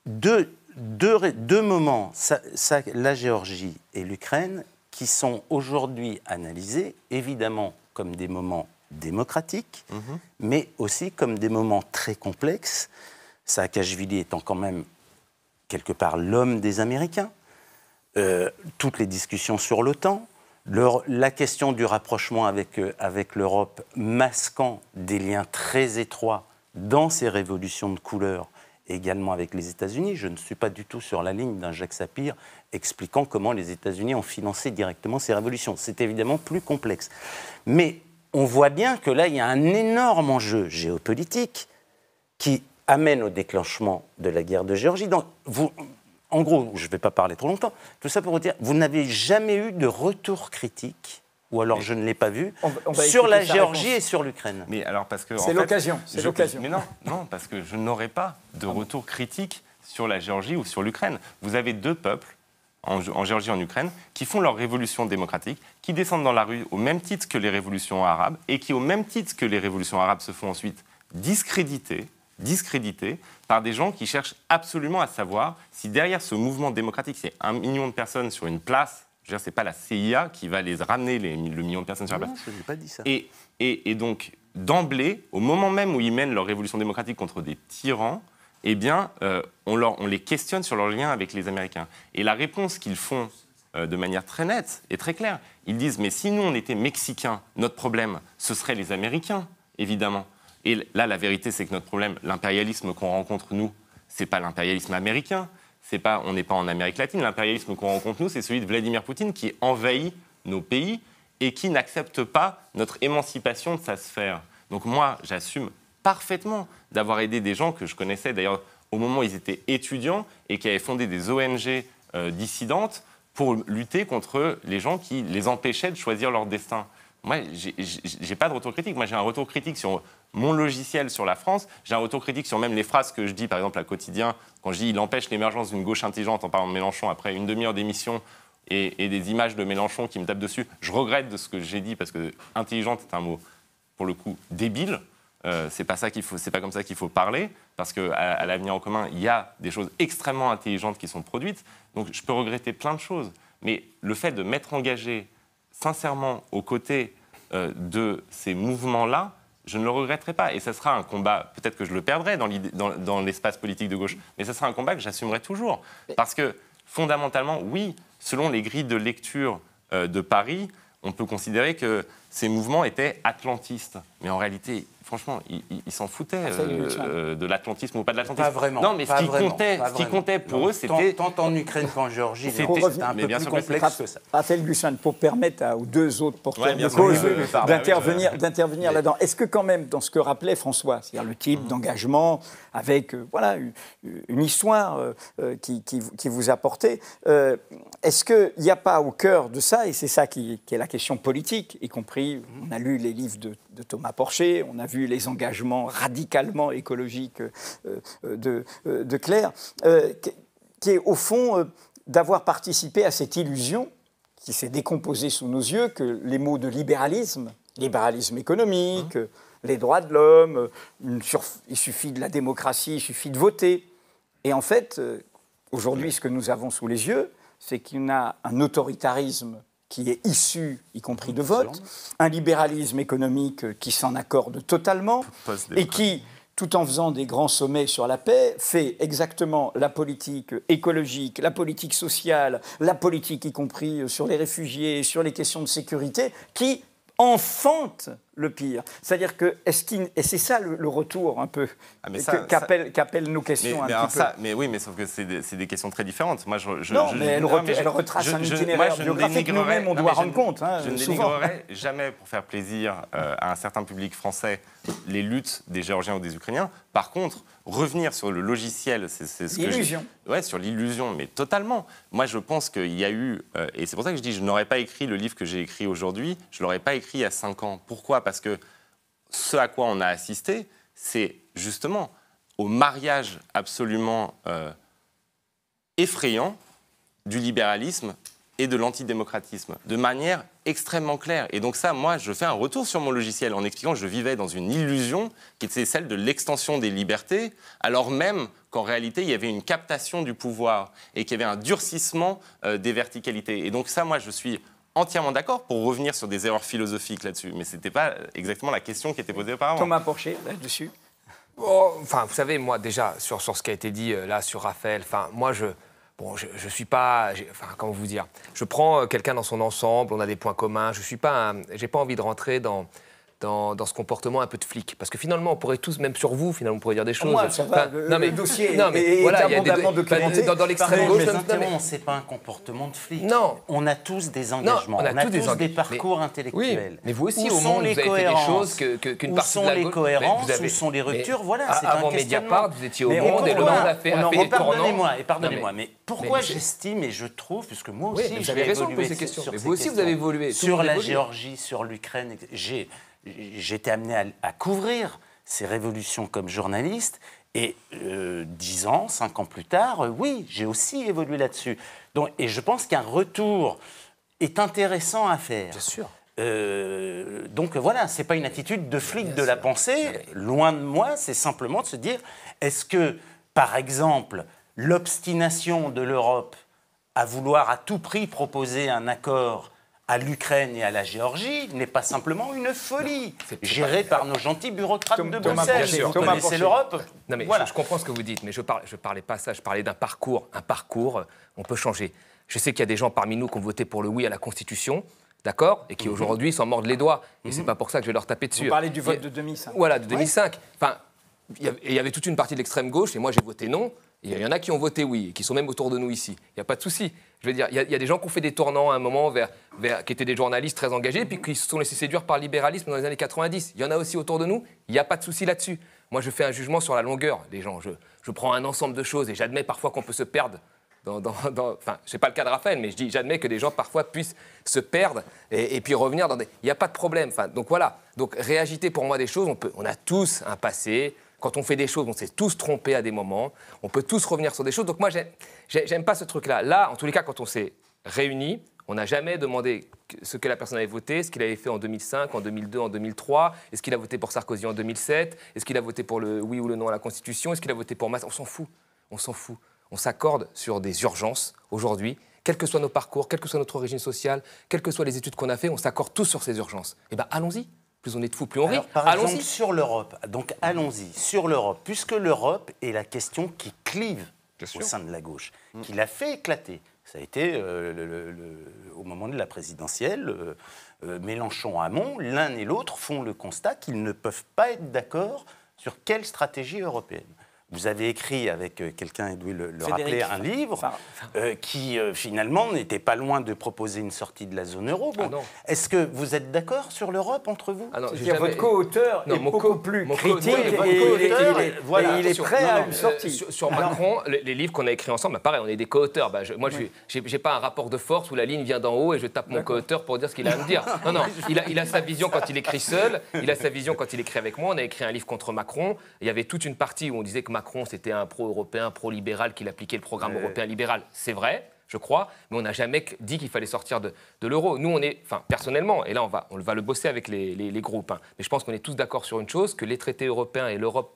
Deux moments, la Géorgie et l'Ukraine, qui sont aujourd'hui analysés évidemment comme des moments démocratiques, mais aussi comme des moments très complexes. Saakashvili étant quand même quelque part l'homme des Américains, toutes les discussions sur l'OTAN, la question du rapprochement avec l'Europe masquant des liens très étroits dans ces révolutions de couleur, également avec les États-Unis. Je ne suis pas du tout sur la ligne d'un Jacques Sapir expliquant comment les États-Unis ont financé directement ces révolutions. C'est évidemment plus complexe. Mais on voit bien que là, il y a un énorme enjeu géopolitique qui amène au déclenchement de la guerre de Géorgie. Donc, en gros, je ne vais pas parler trop longtemps, tout ça pour vous dire, vous n'avez jamais eu de retour critique, ou alors je ne l'ai pas vu, sur la Géorgie et sur l'Ukraine. Mais alors parce que c'est l'occasion. C'est l'occasion. Mais non, parce que je n'aurai pas de retour critique sur la Géorgie ou sur l'Ukraine. Vous avez deux peuples, en Géorgie et en Ukraine, qui font leur révolution démocratique, qui descendent dans la rue au même titre que les révolutions arabes, et qui, au même titre que les révolutions arabes, se font ensuite discréditer par des gens qui cherchent absolument à savoir si derrière ce mouvement démocratique, c'est 1 million de personnes sur une place. Je veux dire, c'est pas la CIA qui va les ramener, le million de personnes sur la place. Non, je n'ai pas dit ça. Et donc, d'emblée, au moment même où ils mènent leur révolution démocratique contre des tyrans, eh bien, on les questionne sur leur lien avec les Américains. Et la réponse qu'ils font de manière très nette et très claire, ils disent, mais si nous, on était Mexicains, notre problème, ce serait les Américains, évidemment. Et là, la vérité, c'est que notre problème, l'impérialisme qu'on rencontre, nous, c'est pas l'impérialisme américain. On n'est pas en Amérique latine. L'impérialisme qu'on rencontre, nous, c'est celui de Vladimir Poutine qui envahit nos pays et qui n'accepte pas notre émancipation de sa sphère. Donc moi, j'assume parfaitement d'avoir aidé des gens que je connaissais, d'ailleurs, au moment où ils étaient étudiants et qui avaient fondé des ONG dissidentes pour lutter contre les gens qui les empêchaient de choisir leur destin. Moi, j'ai pas de retour critique. Moi, j'ai un retour critique sur mon logiciel sur la France. J'ai un retour critique sur même les phrases que je dis, par exemple, à Quotidien, quand je dis « il empêche l'émergence d'une gauche intelligente » en parlant de Mélenchon après une demi-heure d'émission et des images de Mélenchon qui me tapent dessus. Je regrette de ce que j'ai dit parce que « intelligente » est un mot, pour le coup, débile. C'est pas comme ça qu'il faut parler, parce qu'à l'Avenir en commun, il y a des choses extrêmement intelligentes qui sont produites. Donc je peux regretter plein de choses. Mais le fait de m'être engagé sincèrement aux côtés de ces mouvements-là, je ne le regretterai pas. Et ça sera un combat, peut-être que je le perdrai dans l'espace politique de gauche, mais ça sera un combat que j'assumerai toujours. Parce que, fondamentalement, oui, selon les grilles de lecture de Paris, on peut considérer que ces mouvements étaient atlantistes. Mais en réalité, franchement, ils s'en foutaient de l'atlantisme ou pas de l'atlantisme. Pas vraiment. Non, mais ce qui comptait pour eux, c'était... Tant en Ukraine qu'en Géorgie, c'était un peu plus complexe que ça. Raphaël Glussin, pour permettre aux deux autres porteurs de cause d'intervenir là-dedans. Est-ce que quand même, dans ce que rappelait François, c'est-à-dire le type d'engagement avec une histoire qui vous a porté, est-ce qu'il n'y a pas au cœur de ça, et c'est ça qui est la question politique, y compris, on a lu les livres de Thomas Porcher, on a vu les engagements radicalement écologiques de Claire, qui est au fond d'avoir participé à cette illusion qui s'est décomposée sous nos yeux, que les mots de libéralisme économique, les droits de l'homme, il suffit de la démocratie, il suffit de voter. Et en fait, aujourd'hui, ce que nous avons sous les yeux, c'est qu'il y a un autoritarisme qui est issu, y compris de vote, un libéralisme économique qui s'en accorde totalement, et qui, tout en faisant des grands sommets sur la paix, fait exactement la politique écologique, la politique sociale, la politique y compris sur les réfugiés, sur les questions de sécurité, qui enfante le pire. C'est-à-dire que, et c'est ça le retour un peu qu'appellent nos questions mais oui, mais sauf que c'est des questions très différentes. Moi, elle retrace un itinéraire biographique que nous-mêmes on doit rendre compte. Je ne dénigrerai jamais, pour faire plaisir à un certain public français, les luttes des Géorgiens ou des Ukrainiens. Par contre, revenir sur le logiciel, c'est ce que l'illusion. Ouais, sur l'illusion, mais totalement. Moi, je pense qu'il y a eu, et c'est pour ça que je dis, je n'aurais pas écrit le livre que j'ai écrit aujourd'hui, je l'aurais pas écrit il y a 5 ans. Pourquoi ? Parce que ce à quoi on a assisté, c'est justement au mariage absolument effrayant du libéralisme et de l'antidémocratisme, de manière extrêmement claire. Et donc ça, moi, je fais un retour sur mon logiciel en expliquant que je vivais dans une illusion qui était celle de l'extension des libertés, alors même qu'en réalité, il y avait une captation du pouvoir et qu'il y avait un durcissement des verticalités. Et donc ça, moi, je suis entièrement d'accord pour revenir sur des erreurs philosophiques là-dessus. Mais ce n'était pas exactement la question qui était posée auparavant. Thomas Porcher, là-dessus. Enfin, vous savez, moi, déjà, sur ce qui a été dit là, sur Raphaël, moi, je suis pas... comment vous dire ? Je prends quelqu'un dans son ensemble, on a des points communs. Je suis pas... j'ai pas envie de rentrer dans ce comportement un peu de flic. Parce que finalement, on pourrait tous, même sur vous, finalement, on pourrait dire des choses... Moi, ça va, le dossier est abondamment documenté. Dans l'extrême gauche... c'est pas un comportement de flic. Non. On a tous des engagements, on a tous des parcours intellectuels. Oui, mais vous aussi, au monde, vous avez fait des choses qu'une partie de la gauche... Où sont les cohérences, où sont les ruptures, voilà, c'est un avant Mediapart, vous étiez au monde, et le monde a fait des tournants... Pardonnez-moi, mais pourquoi j'estime et je trouve, puisque moi aussi, j'ai évolué sur ces questions. Mais vous aussi, vous avez évolué. Sur la Géorgie, sur l'Ukraine, j'ai été amené à couvrir ces révolutions comme journaliste et 10 ans, 5 ans plus tard, oui, j'ai aussi évolué là-dessus. Et je pense qu'un retour est intéressant à faire. Bien sûr. Donc voilà, ce n'est pas une attitude de flic de la pensée, loin de moi, c'est simplement de se dire, est-ce que, par exemple, l'obstination de l'Europe à vouloir à tout prix proposer un accord à l'Ukraine et à la Géorgie n'est pas simplement une folie gérée par nos gentils bureaucrates de Bruxelles. Vous connaissez l'Europe. Non mais voilà. Je comprends ce que vous dites, mais je parlais pas ça, je parlais d'un parcours. Un parcours, on peut changer. Je sais qu'il y a des gens parmi nous qui ont voté pour le oui à la Constitution, d'accord, et qui aujourd'hui s'en mordent les doigts. Et c'est pas pour ça que je vais leur taper dessus. Vous parlez du vote de 2005. Voilà, de 2005. Enfin, il y avait toute une partie de l'extrême gauche, et moi j'ai voté non. Il y en a qui ont voté oui, et qui sont même autour de nous ici. Il n'y a pas de souci. Je veux dire, il y a des gens qui ont fait des tournants à un moment qui étaient des journalistes très engagés, puis qui se sont laissés séduire par le libéralisme dans les années 90. Il y en a aussi autour de nous. Il n'y a pas de souci là-dessus. Moi, je fais un jugement sur la longueur des gens. Je prends un ensemble de choses et j'admets parfois qu'on peut se perdre. Enfin, je sais pas le cas de Raphaël, mais j'admets que des gens parfois puissent se perdre et puis revenir dans des... Il n'y a pas de problème. Enfin, donc voilà. Donc réagiter pour moi des choses, on a tous un passé. Quand on fait des choses, on s'est tous trompés à des moments. On peut tous revenir sur des choses. Donc moi, j'aime pas ce truc-là. Là, en tous les cas, quand on s'est réunis, on n'a jamais demandé ce que la personne avait voté, ce qu'il avait fait en 2005, en 2002, en 2003. Est-ce qu'il a voté pour Sarkozy en 2007 ? Est-ce qu'il a voté pour le oui ou le non à la Constitution ? Est-ce qu'il a voté pour Massa ? On s'en fout. On s'en fout. On s'accorde sur des urgences aujourd'hui. Quels que soient nos parcours, quelle que soit notre origine sociale, quelles que soient les études qu'on a faites, on s'accorde tous sur ces urgences. Eh bien, allons-y. Plus on est de fous, plus on rit. Alors, par exemple, sur l'Europe, donc allons-y, sur l'Europe, puisque l'Europe est la question qui clive au sein de la gauche, qui l'a fait éclater. Ça a été, au moment de la présidentielle, Mélenchon-Hamon, l'un et l'autre font le constat qu'ils ne peuvent pas être d'accord sur quelle stratégie européenne. Vous avez écrit avec quelqu'un, et doit le rappeler, un livre qui finalement n'était pas loin de proposer une sortie de la zone euro. Bon, est-ce que vous êtes d'accord sur l'Europe entre vous ? Votre co-auteur est beaucoup plus critique et il est prêt à une sortie. Sur Macron, les livres qu'on a écrits ensemble, pareil, on est des co-auteurs. Moi, je n'ai pas un rapport de force où la ligne vient d'en haut et je tape mon co-auteur pour dire ce qu'il a à me dire. Non, il a sa vision quand il écrit seul, il a sa vision quand il écrit avec moi. On a écrit un livre contre Macron. Il y avait toute une partie où on disait que Macron, c'était un pro-européen, pro-libéral, qu'il appliquait le programme européen libéral. C'est vrai, je crois, mais on n'a jamais dit qu'il fallait sortir de l'euro. Nous, personnellement, et là, on va le bosser avec les groupes, mais je pense qu'on est tous d'accord sur une chose, que les traités européens et l'Europe,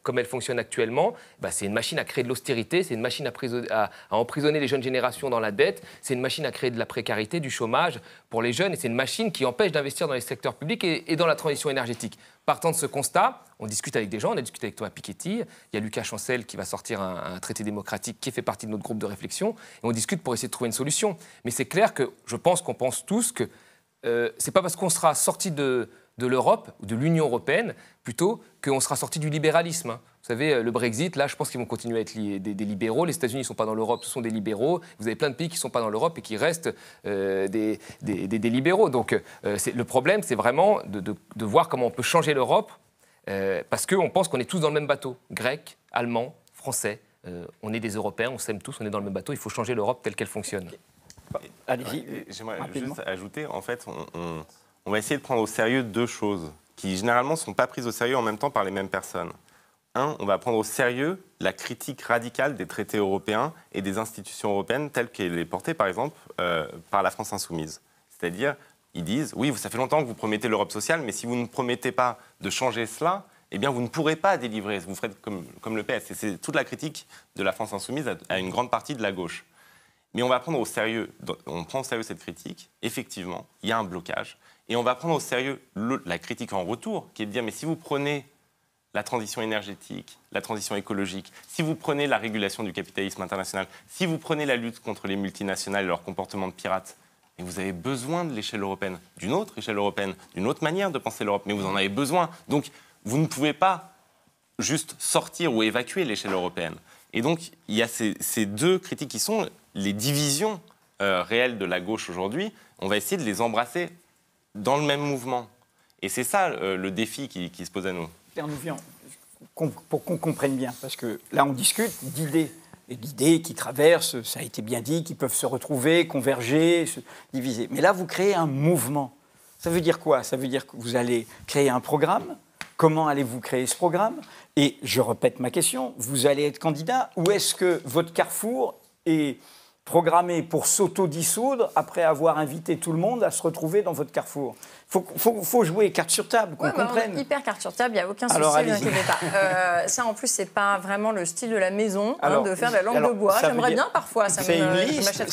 comme elle fonctionne actuellement, c'est une machine à créer de l'austérité, c'est une machine à emprisonner les jeunes générations dans la dette, c'est une machine à créer de la précarité, du chômage pour les jeunes, et c'est une machine qui empêche d'investir dans les secteurs publics et dans la transition énergétique. Partant de ce constat, on discute avec des gens, on a discuté avec Thomas Piketty, il y a Lucas Chancel qui va sortir un traité démocratique qui fait partie de notre groupe de réflexion, et on discute pour essayer de trouver une solution. Mais c'est clair que je pense qu'on pense tous que c'est pas parce qu'on sera sorti de de l'Europe, de l'Union européenne, plutôt qu'on sera sorti du libéralisme. Vous savez, le Brexit, là, je pense qu'ils vont continuer à être des libéraux. Les États-Unis ne sont pas dans l'Europe, ce sont des libéraux. Vous avez plein de pays qui ne sont pas dans l'Europe et qui restent des libéraux. Donc, le problème, c'est vraiment de voir comment on peut changer l'Europe, parce qu'on pense qu'on est tous dans le même bateau. Grecs, Allemands, Français, on est des Européens, on s'aime tous, on est dans le même bateau. Il faut changer l'Europe telle qu'elle fonctionne. Allez-y. J'aimerais juste ajouter, en fait, on va essayer de prendre au sérieux deux choses qui, généralement, ne sont pas prises au sérieux en même temps par les mêmes personnes. Un, on va prendre au sérieux la critique radicale des traités européens et des institutions européennes telles qu'elle est portée, par exemple, par la France insoumise. C'est-à-dire, ils disent, oui, ça fait longtemps que vous promettez l'Europe sociale, mais si vous ne promettez pas de changer cela, eh bien, vous ne pourrez pas délivrer. Vous ferez comme le PS. Et c'est toute la critique de la France insoumise à une grande partie de la gauche. Mais on va prendre au sérieux, on prend au sérieux cette critique. Effectivement, il y a un blocage. Et on va prendre au sérieux la critique en retour, qui est de dire, mais si vous prenez la transition énergétique, la transition écologique, si vous prenez la régulation du capitalisme international, si vous prenez la lutte contre les multinationales et leur comportement de pirates, et vous avez besoin de l'échelle européenne, d'une autre échelle européenne, d'une autre manière de penser l'Europe, mais vous en avez besoin. Donc, vous ne pouvez pas juste sortir ou évacuer l'échelle européenne. Et donc, il y a ces deux critiques qui sont les divisions réelles de la gauche aujourd'hui. On va essayer de les embrasser dans le même mouvement. Et c'est ça le défi qui se pose à nous. Pour qu'on comprenne bien, parce que là on discute d'idées, et d'idées qui traversent, ça a été bien dit, qui peuvent se retrouver, converger, se diviser. Mais là vous créez un mouvement. Ça veut dire quoi? Ça veut dire que vous allez créer un programme. Comment allez-vous créer ce programme? Et je répète ma question, vous allez être candidat ou est-ce que votre carrefour est programmé pour s'auto-dissoudre après avoir invité tout le monde à se retrouver dans votre carrefour? Faut jouer carte sur table, qu'on comprenne. Hyper carte sur table, il n'y a aucun souci, ne vous inquiétez pas. Ça, en plus, c'est pas vraiment le style de la maison, de faire de la langue de bois. J'aimerais bien parfois. C'est une liste.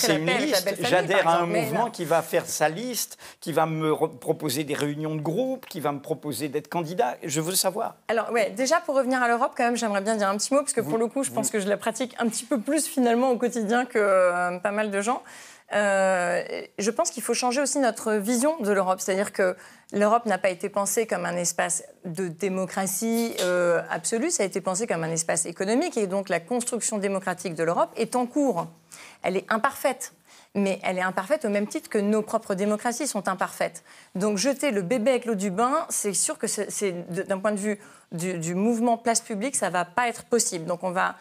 J'adhère à un mouvement qui va faire sa liste, qui va me proposer des réunions de groupe, qui va me proposer d'être candidat. Je veux savoir. Alors, déjà, pour revenir à l'Europe, quand même, j'aimerais bien dire un petit mot, parce que pour le coup, je pense que je la pratique un petit peu plus, finalement, au quotidien que pas mal de gens. Je pense qu'il faut changer aussi notre vision de l'Europe. C'est-à-dire que l'Europe n'a pas été pensée comme un espace de démocratie absolue, ça a été pensé comme un espace économique. Et donc la construction démocratique de l'Europe est en cours. Elle est imparfaite. Mais elle est imparfaite au même titre que nos propres démocraties sont imparfaites. Donc jeter le bébé avec l'eau du bain, c'est sûr que d'un point de vue du mouvement place publique, ça ne va pas être possible. Donc on a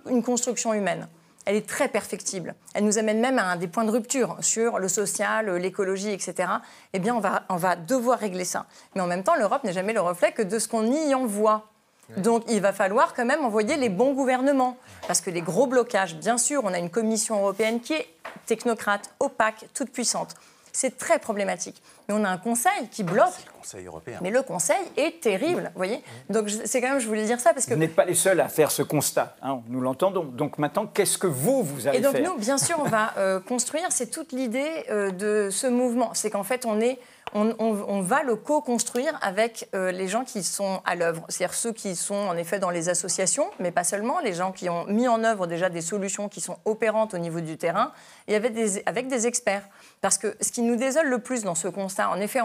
une construction humaine. Elle est très perfectible. Elle nous amène même à des points de rupture sur le social, l'écologie, etc. Eh bien, on va devoir régler ça. Mais en même temps, l'Europe n'est jamais le reflet que de ce qu'on y envoie. Ouais. Donc, il va falloir quand même envoyer les bons gouvernements. Parce que les gros blocages, bien sûr, on a une Commission européenne qui est technocrate, opaque, toute puissante. C'est très problématique. Mais on a un Conseil qui bloque. C'est le Conseil européen. Mais le Conseil est terrible, vous voyez. Donc c'est quand même, je voulais dire ça parce que... Vous n'êtes pas les seuls à faire ce constat, hein, nous l'entendons. Donc maintenant, qu'est-ce que vous allez faire? Et donc nous, bien sûr, on va construire, c'est toute l'idée de ce mouvement. C'est qu'en fait, on va le co-construire avec les gens qui sont à l'œuvre. C'est-à-dire ceux qui sont en effet dans les associations, mais pas seulement, les gens qui ont mis en œuvre déjà des solutions qui sont opérantes au niveau du terrain, et avec des experts. Parce que ce qui nous désole le plus dans ce constat, en effet,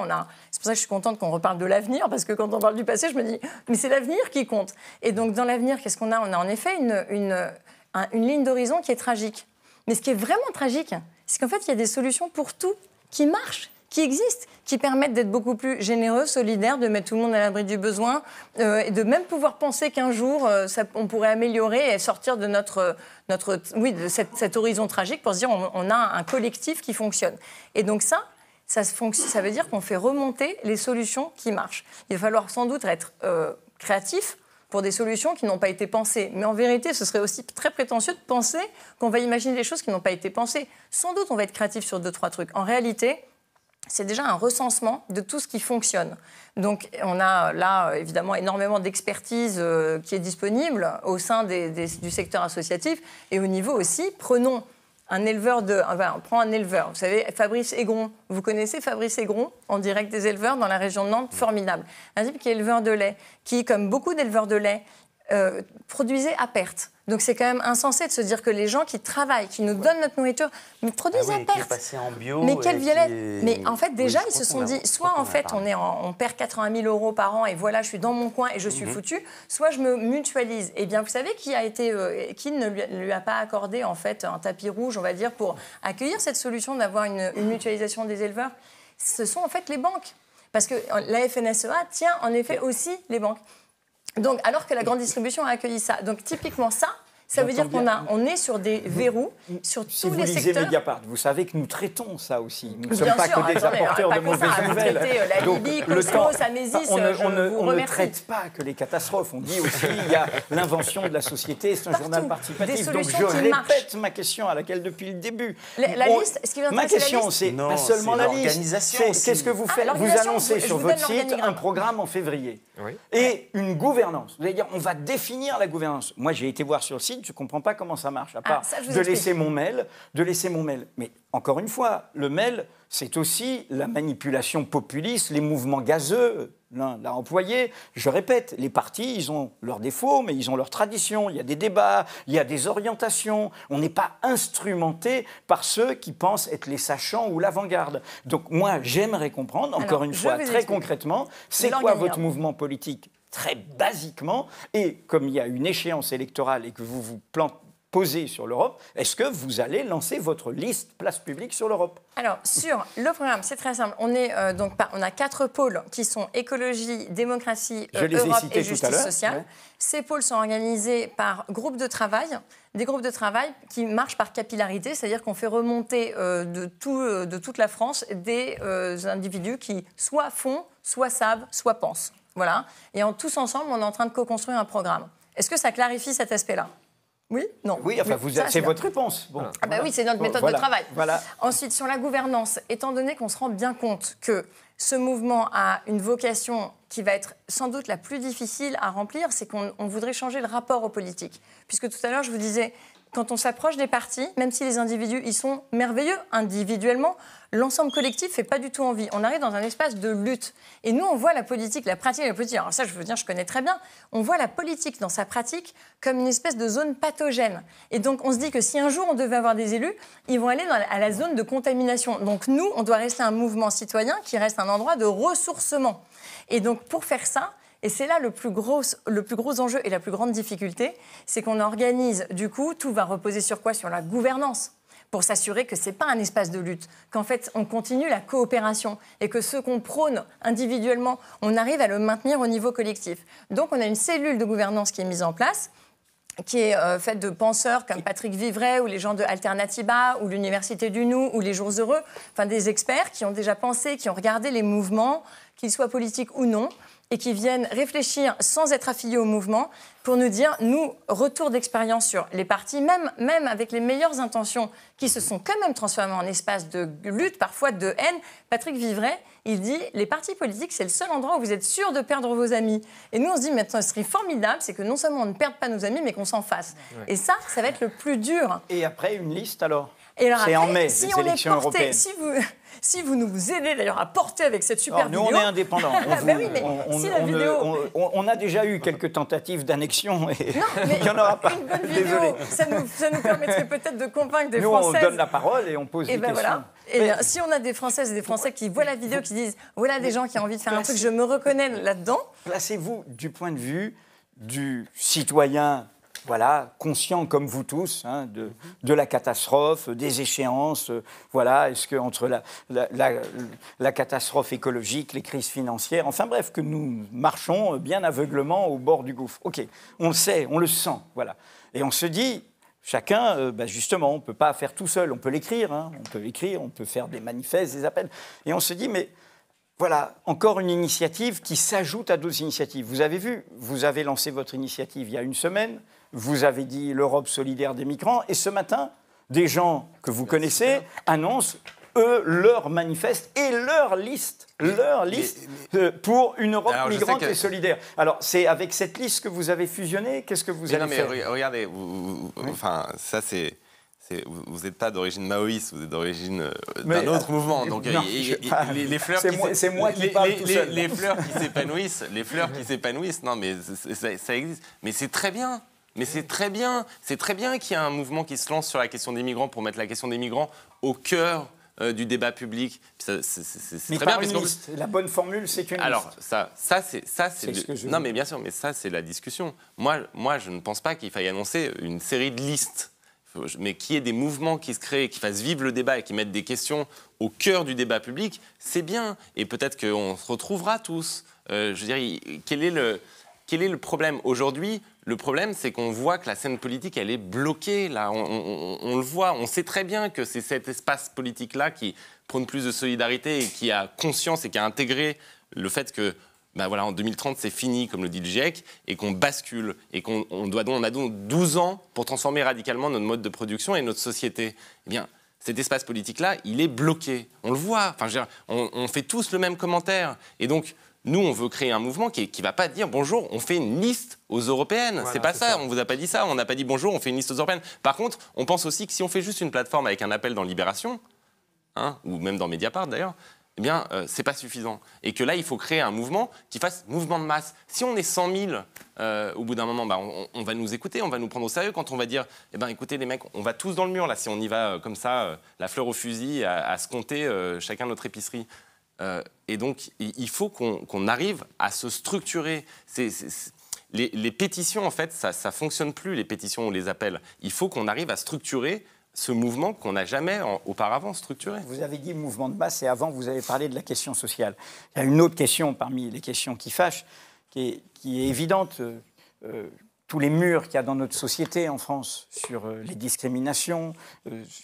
c'est pour ça que je suis contente qu'on reparle de l'avenir, parce que quand on parle du passé, je me dis, mais c'est l'avenir qui compte. Et donc dans l'avenir, qu'est-ce qu'on a? On a en effet une ligne d'horizon qui est tragique. Mais ce qui est vraiment tragique, c'est qu'en fait, il y a des solutions pour tout qui marchent, qui existent, qui permettent d'être beaucoup plus généreux, solidaires, de mettre tout le monde à l'abri du besoin, et de même pouvoir penser qu'un jour, on pourrait améliorer et sortir de de cet horizon tragique pour se dire on a un collectif qui fonctionne. Et donc ça veut dire qu'on fait remonter les solutions qui marchent. Il va falloir sans doute être créatif pour des solutions qui n'ont pas été pensées. Mais en vérité, ce serait aussi très prétentieux de penser qu'on va imaginer des choses qui n'ont pas été pensées. Sans doute, on va être créatif sur 2-3 trucs. En réalité, c'est déjà un recensement de tout ce qui fonctionne. Donc, on a là, évidemment, énormément d'expertise qui est disponible au sein du secteur associatif et au niveau aussi, prenons un éleveur on prend un éleveur. Vous savez, Fabrice Aigron, vous connaissez Fabrice Aigron, en direct des éleveurs dans la région de Nantes, formidable. Un type qui est éleveur de lait, qui, comme beaucoup d'éleveurs de lait, produisez à perte. Donc c'est quand même insensé de se dire que les gens qui travaillent, qui nous donnent notre nourriture, mais produisent à perte. Mais quelle violette. Mais en fait, déjà, ils se sont dit, soit en fait, on perd 80 000 euros par an et voilà, je suis dans mon coin et je suis foutu, soit je me mutualise. Eh bien, vous savez qui ne lui a pas accordé en fait un tapis rouge, on va dire, pour accueillir cette solution d'avoir une mutualisation des éleveurs? Ce sont en fait les banques. Parce que la FNSEA tient en effet aussi les banques. Donc, alors que la grande distribution a accueilli ça. Donc, typiquement, ça veut dire qu'on est sur des verrous sur tous les secteurs. Si vous lisez Mediapart, vous savez que nous traitons ça aussi. Nous ne sommes pas que des apporteurs de mauvaises nouvelles. La Libye, Cosmos, Amésis, on ne traite pas que les catastrophes. On dit aussi qu'il y a l'invention de la société, c'est un journal participatif. Donc je répète ma question à laquelle depuis le début. La liste, est-ce qu'il va ma question, c'est pas seulement la liste. Qu'est-ce que vous faites? Vous annoncez sur votre site un programme en février et une gouvernance. Vous allez dire, on va définir la gouvernance. Moi, j'ai été voir sur le site. Je ne comprends pas comment ça marche, à part de laisser mon mail. Mais encore une fois, le mail, c'est aussi la manipulation populiste, les mouvements gazeux. L'un l'a employé. Je répète, les partis, ils ont leurs défauts, mais ils ont leurs traditions. Il y a des débats, il y a des orientations. On n'est pas instrumenté par ceux qui pensent être les sachants ou l'avant-garde. Donc moi, j'aimerais comprendre, encore une fois, très concrètement, c'est quoi votre mouvement politique ? Très basiquement, et comme il y a une échéance électorale et que vous vous posez sur l'Europe, est-ce que vous allez lancer votre liste place publique sur l'Europe? Alors, sur le programme, c'est très simple. On a 4 pôles qui sont écologie, démocratie, Europe et justice sociale. Ouais. Ces pôles sont organisés par groupes de travail, des groupes de travail qui marchent par capillarité, c'est-à-dire qu'on fait remonter de toute la France des individus qui soit font, soit savent, soit pensent. Voilà. Et tous ensemble, on est en train de co-construire un programme. Est-ce que ça clarifie cet aspect-là? Oui? Non? Oui, enfin, c'est votre réponse. Bon. Ah bah oui, c'est notre méthode de travail. Voilà. Ensuite, sur la gouvernance, étant donné qu'on se rend bien compte que ce mouvement a une vocation qui va être sans doute la plus difficile à remplir, c'est qu'on voudrait changer le rapport aux politiques. Puisque tout à l'heure, je vous disais, quand on s'approche des partis, même si les individus, ils sont merveilleux individuellement, l'ensemble collectif ne fait pas du tout envie. On arrive dans un espace de lutte. Et nous, on voit la politique, la pratique de la politique. Alors ça, je veux dire, je connais très bien. On voit la politique dans sa pratique comme une espèce de zone pathogène. Et donc, on se dit que si un jour on devait avoir des élus, ils vont aller à la zone de contamination. Donc nous, on doit rester un mouvement citoyen qui reste un endroit de ressourcement. Et donc, pour faire ça, et c'est là le plus gros enjeu et la plus grande difficulté, c'est qu'on organise, du coup, tout va reposer sur quoi? Sur la gouvernance, pour s'assurer que ce n'est pas un espace de lutte, qu'en fait, on continue la coopération et que ce qu'on prône individuellement, on arrive à le maintenir au niveau collectif. Donc, on a une cellule de gouvernance qui est mise en place, qui est faite de penseurs comme Patrick Vivray ou les gens de Alternativa ou l'Université du Nou ou les Jours Heureux, enfin des experts qui ont déjà pensé, qui ont regardé les mouvements, qu'ils soient politiques ou non, et qui viennent réfléchir sans être affiliés au mouvement pour nous dire, nous, retour d'expérience sur les partis, même avec les meilleures intentions qui se sont quand même transformées en espace de lutte, parfois de haine. Patrick Vivray, il dit, les partis politiques, c'est le seul endroit où vous êtes sûr de perdre vos amis. Et nous, on se dit, maintenant, ce serait formidable, c'est que non seulement on ne perde pas nos amis, mais qu'on s'en fasse. Ouais. Et ça va être le plus dur. Et après, une liste, alors? Et alors c'est après, en mai, si les on élections est porté, européennes. Si vous nous aidez d'ailleurs à porter avec cette super vidéo... Nous, on est indépendants. On a déjà eu quelques tentatives d'annexion et il n'y en aura pas. Une bonne vidéo, ça nous permettrait peut-être de convaincre des Françaises. Nous, on donne la parole et on pose des questions. Voilà. Et si on a des Françaises et des Français qui voient la vidéo, qui disent « Voilà des gens qui ont envie de faire un truc, je me reconnais là-dedans », placez-vous du point de vue du citoyen... Voilà, conscient comme vous tous de la catastrophe, des échéances. Voilà, est-ce que entre la catastrophe écologique, les crises financières, enfin bref, que nous marchons bien aveuglement au bord du gouffre. Ok, on le sait, on le sent, voilà. Et on se dit, chacun, justement, on ne peut pas faire tout seul. On peut l'écrire, on peut faire des manifestes, des appels. Et on se dit, mais voilà, encore une initiative qui s'ajoute à d'autres initiatives. Vous avez vu, vous avez lancé votre initiative il y a une semaine. Vous avez dit l'Europe solidaire des migrants. Et ce matin, des gens que vous connaissez annoncent, eux, leur manifeste et leur liste pour une Europe migrante et solidaire. Alors, c'est avec cette liste que vous avez fusionné? Qu'est-ce que vous allez faire? Regardez, enfin, ça Vous n'êtes pas d'origine maoïste, vous êtes d'origine d'un autre mouvement. Donc non, les fleurs c'est moi qui parle tout seul. Les fleurs qui s'épanouissent, non mais ça existe. Mais c'est très bien. Mais c'est très bien qu'il y ait un mouvement qui se lance sur la question des migrants pour mettre la question des migrants au cœur du débat public. C'est très bien. La bonne formule, c'est une alors, liste. ça c'est non, mais bien sûr, mais ça, c'est la discussion. Moi, je ne pense pas qu'il faille annoncer une série de listes. Mais qu'il y ait des mouvements qui se créent, qui fassent vivre le débat et qui mettent des questions au cœur du débat public, c'est bien. Et peut-être qu'on se retrouvera tous. Je veux dire, quel est le problème aujourd'hui? Le problème, c'est qu'on voit que la scène politique, elle est bloquée. Là. On le voit. On sait très bien que c'est cet espace politique-là qui prône plus de solidarité et qui a conscience et qui a intégré le fait que en 2030, c'est fini, comme le dit le GIEC, et qu'on bascule, et qu'on a donc 12 ans pour transformer radicalement notre mode de production et notre société. Eh bien, cet espace politique-là, il est bloqué. On le voit. Enfin, on fait tous le même commentaire. Et donc, nous, on veut créer un mouvement qui ne va pas dire « Bonjour, on fait une liste aux européennes voilà, ». C'est pas ça, on ne vous a pas dit ça. On n'a pas dit « Bonjour, on fait une liste aux européennes ». Par contre, on pense aussi que si on fait juste une plateforme avec un appel dans Libération, ou même dans Mediapart d'ailleurs, eh bien, c'est pas suffisant. Et que là, il faut créer un mouvement qui fasse mouvement de masse. Si on est 100 000, au bout d'un moment, on va nous écouter, on va nous prendre au sérieux quand on va dire écoutez, les mecs, on va tous dans le mur, là, si on y va comme ça, la fleur au fusil, à se compter chacun notre épicerie. Et donc, il faut qu'on arrive à se structurer. Les pétitions, en fait, ça ne fonctionne plus, les pétitions ou les appels. Il faut qu'on arrive à structurer ce mouvement qu'on n'a jamais auparavant structuré. Vous avez dit mouvement de masse et avant, vous avez parlé de la question sociale. Il y a une autre question parmi les questions qui fâchent, qui est évidente. Tous les murs qu'il y a dans notre société en France sur les discriminations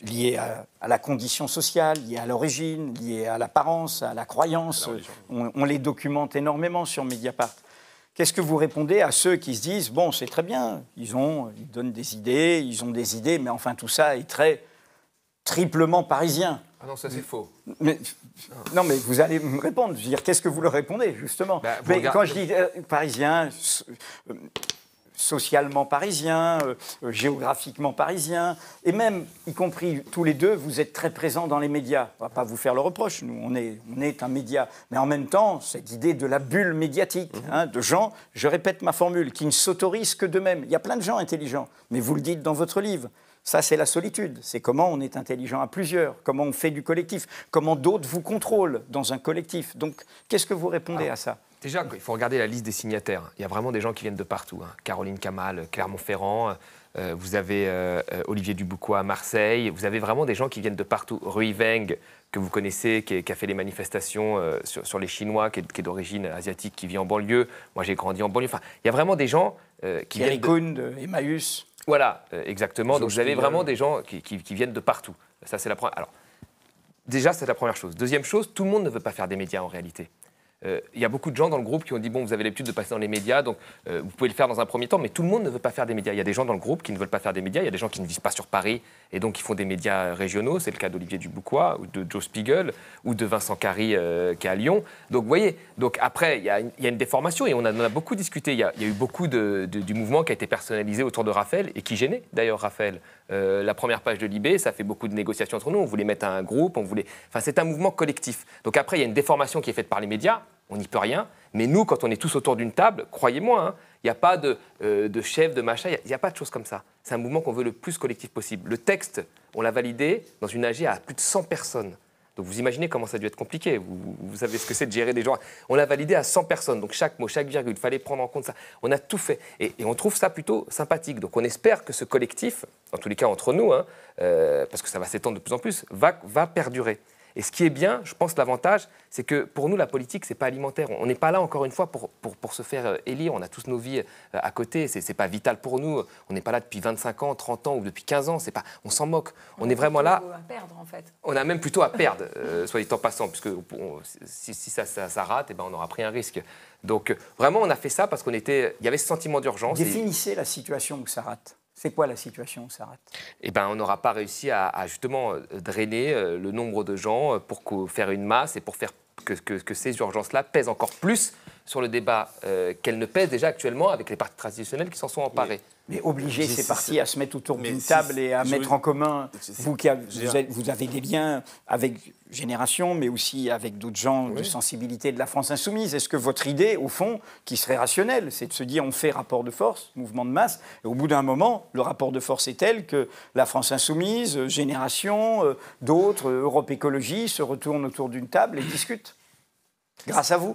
liées à la condition sociale, liées à l'origine, liées à l'apparence, à la croyance, on les documente énormément sur Mediapart. Qu'est-ce que vous répondez à ceux qui se disent « Bon, c'est très bien, ils donnent des idées, mais enfin tout ça est très triplement parisien ». Ah non, ça c'est faux. Non, mais vous allez me répondre. Je veux dire, qu'est-ce que vous leur répondez, justement Quand je dis parisien, socialement parisien, géographiquement parisien, et même, y compris tous les deux, vous êtes très présents dans les médias. On ne va pas vous faire le reproche, nous, on est un média. Mais en même temps, cette idée de la bulle médiatique, de gens, je répète ma formule, qui ne s'autorisent que d'eux-mêmes. Il y a plein de gens intelligents, mais vous le dites dans votre livre. Ça, c'est la solitude. C'est comment on est intelligent à plusieurs, comment on fait du collectif, comment d'autres vous contrôlent dans un collectif. Donc, qu'est-ce que vous répondez à ça ? Déjà, il faut regarder la liste des signataires. Il y a vraiment des gens qui viennent de partout. Caroline Kamal, Clermont-Ferrand, vous avez Olivier Dubuquois à Marseille, vous avez vraiment des gens qui viennent de partout. Rui Veng, que vous connaissez, qui a fait les manifestations sur les Chinois, qui est d'origine asiatique, qui vit en banlieue. Moi, j'ai grandi en banlieue. Enfin, il y a vraiment des gens qui viennent de Emmaüs. Voilà, exactement. Donc, vous avez vraiment des gens qui viennent de partout. Ça, c'est la première. Alors, déjà, c'est la première chose. Deuxième chose, tout le monde ne veut pas faire des médias en réalité. Il y a beaucoup de gens dans le groupe qui ont dit bon, vous avez l'habitude de passer dans les médias, donc vous pouvez le faire dans un premier temps, mais tout le monde ne veut pas faire des médias. Il y a des gens dans le groupe qui ne veulent pas faire des médias, il y a des gens qui ne vivent pas sur Paris et donc qui font des médias régionaux. C'est le cas d'Olivier Dubuquois ou de Joe Spiegel ou de Vincent Carry qui est à Lyon. Donc vous voyez, donc après il y a une déformation et on en a beaucoup discuté. Il y a eu beaucoup du mouvement qui a été personnalisé autour de Raphaël et qui gênait d'ailleurs Raphaël. La première page de Libé, ça fait beaucoup de négociations entre nous. On voulait mettre un groupe, enfin c'est un mouvement collectif. Donc après il y a une déformation qui est faite par les médias. On n'y peut rien, mais nous, quand on est tous autour d'une table, croyez-moi, il n'y a pas de chef, de machin, il n'y a pas de choses comme ça. C'est un mouvement qu'on veut le plus collectif possible. Le texte, on l'a validé dans une AG à plus de 100 personnes. Donc vous imaginez comment ça a dû être compliqué. Vous savez ce que c'est de gérer des gens. On l'a validé à 100 personnes, donc chaque mot, chaque virgule, il fallait prendre en compte ça. On a tout fait. Et on trouve ça plutôt sympathique. Donc on espère que ce collectif, en tous les cas entre nous, parce que ça va s'étendre de plus en plus, va perdurer. Et ce qui est bien, je pense, l'avantage, c'est que pour nous, la politique, ce n'est pas alimentaire. On n'est pas là, encore une fois, pour se faire élire. On a tous nos vies à côté. Ce n'est pas vital pour nous. On n'est pas là depuis 25 ans, 30 ans ou depuis 15 ans. On s'en moque. On est vraiment là. À perdre, en fait. On a même plutôt à perdre, soit dit en passant, puisque si ça rate, on aura pris un risque. Donc, vraiment, on a fait ça parce qu'il y avait ce sentiment d'urgence. Définissez la situation où ça rate. C'est quoi la situation où ça rate ? On n'aura pas réussi à justement drainer le nombre de gens pour faire une masse et pour faire que ces urgences-là pèsent encore plus sur le débat qu'elles ne pèsent déjà actuellement avec les partis traditionnels qui s'en sont emparés. Mais obliger ces partis à se mettre autour Mais d'une table et à mettre en commun, c'est- vous avez des liens avec Génération, mais aussi avec d'autres gens de sensibilité de la France insoumise. Est-ce que votre idée, au fond, qui serait rationnelle, c'est de se dire on fait rapport de force, mouvement de masse, et au bout d'un moment, le rapport de force est tel que la France insoumise, Génération, d'autres, Europe Écologie, se retournent autour d'une table et discutent grâce à vous?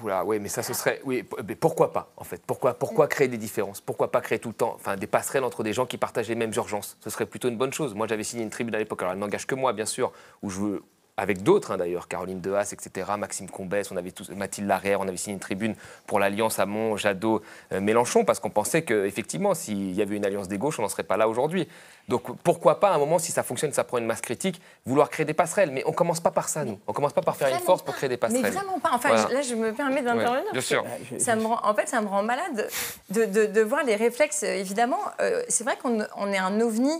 Oula, oui, mais ça, ce serait... Oui, mais pourquoi pas, en fait? Pourquoi créer des différences? Pourquoi pas créer tout le temps des passerelles entre des gens qui partagent les mêmes urgences? Ce serait plutôt une bonne chose. Moi, j'avais signé une tribune à l'époque, alors elle n'engage que moi, bien sûr, où je veux... avec d'autres d'ailleurs, Caroline Dehaas, etc., Maxime Combès, Mathilde Larrière, on avait signé une tribune pour l'alliance Hamon, Jadot, Mélenchon, parce qu'on pensait qu'effectivement, s'il y avait une alliance des gauches, on n'en serait pas là aujourd'hui. Donc pourquoi pas, à un moment, si ça fonctionne, ça prend une masse critique, vouloir créer des passerelles. Mais on ne commence pas par ça, nous. On ne commence pas par faire une force pour créer des passerelles. Mais vraiment pas. Enfin, voilà. Là, je me permets d'intervenir. Bien sûr. Ça me rend malade de voir les réflexes, évidemment. C'est vrai qu'on est un ovni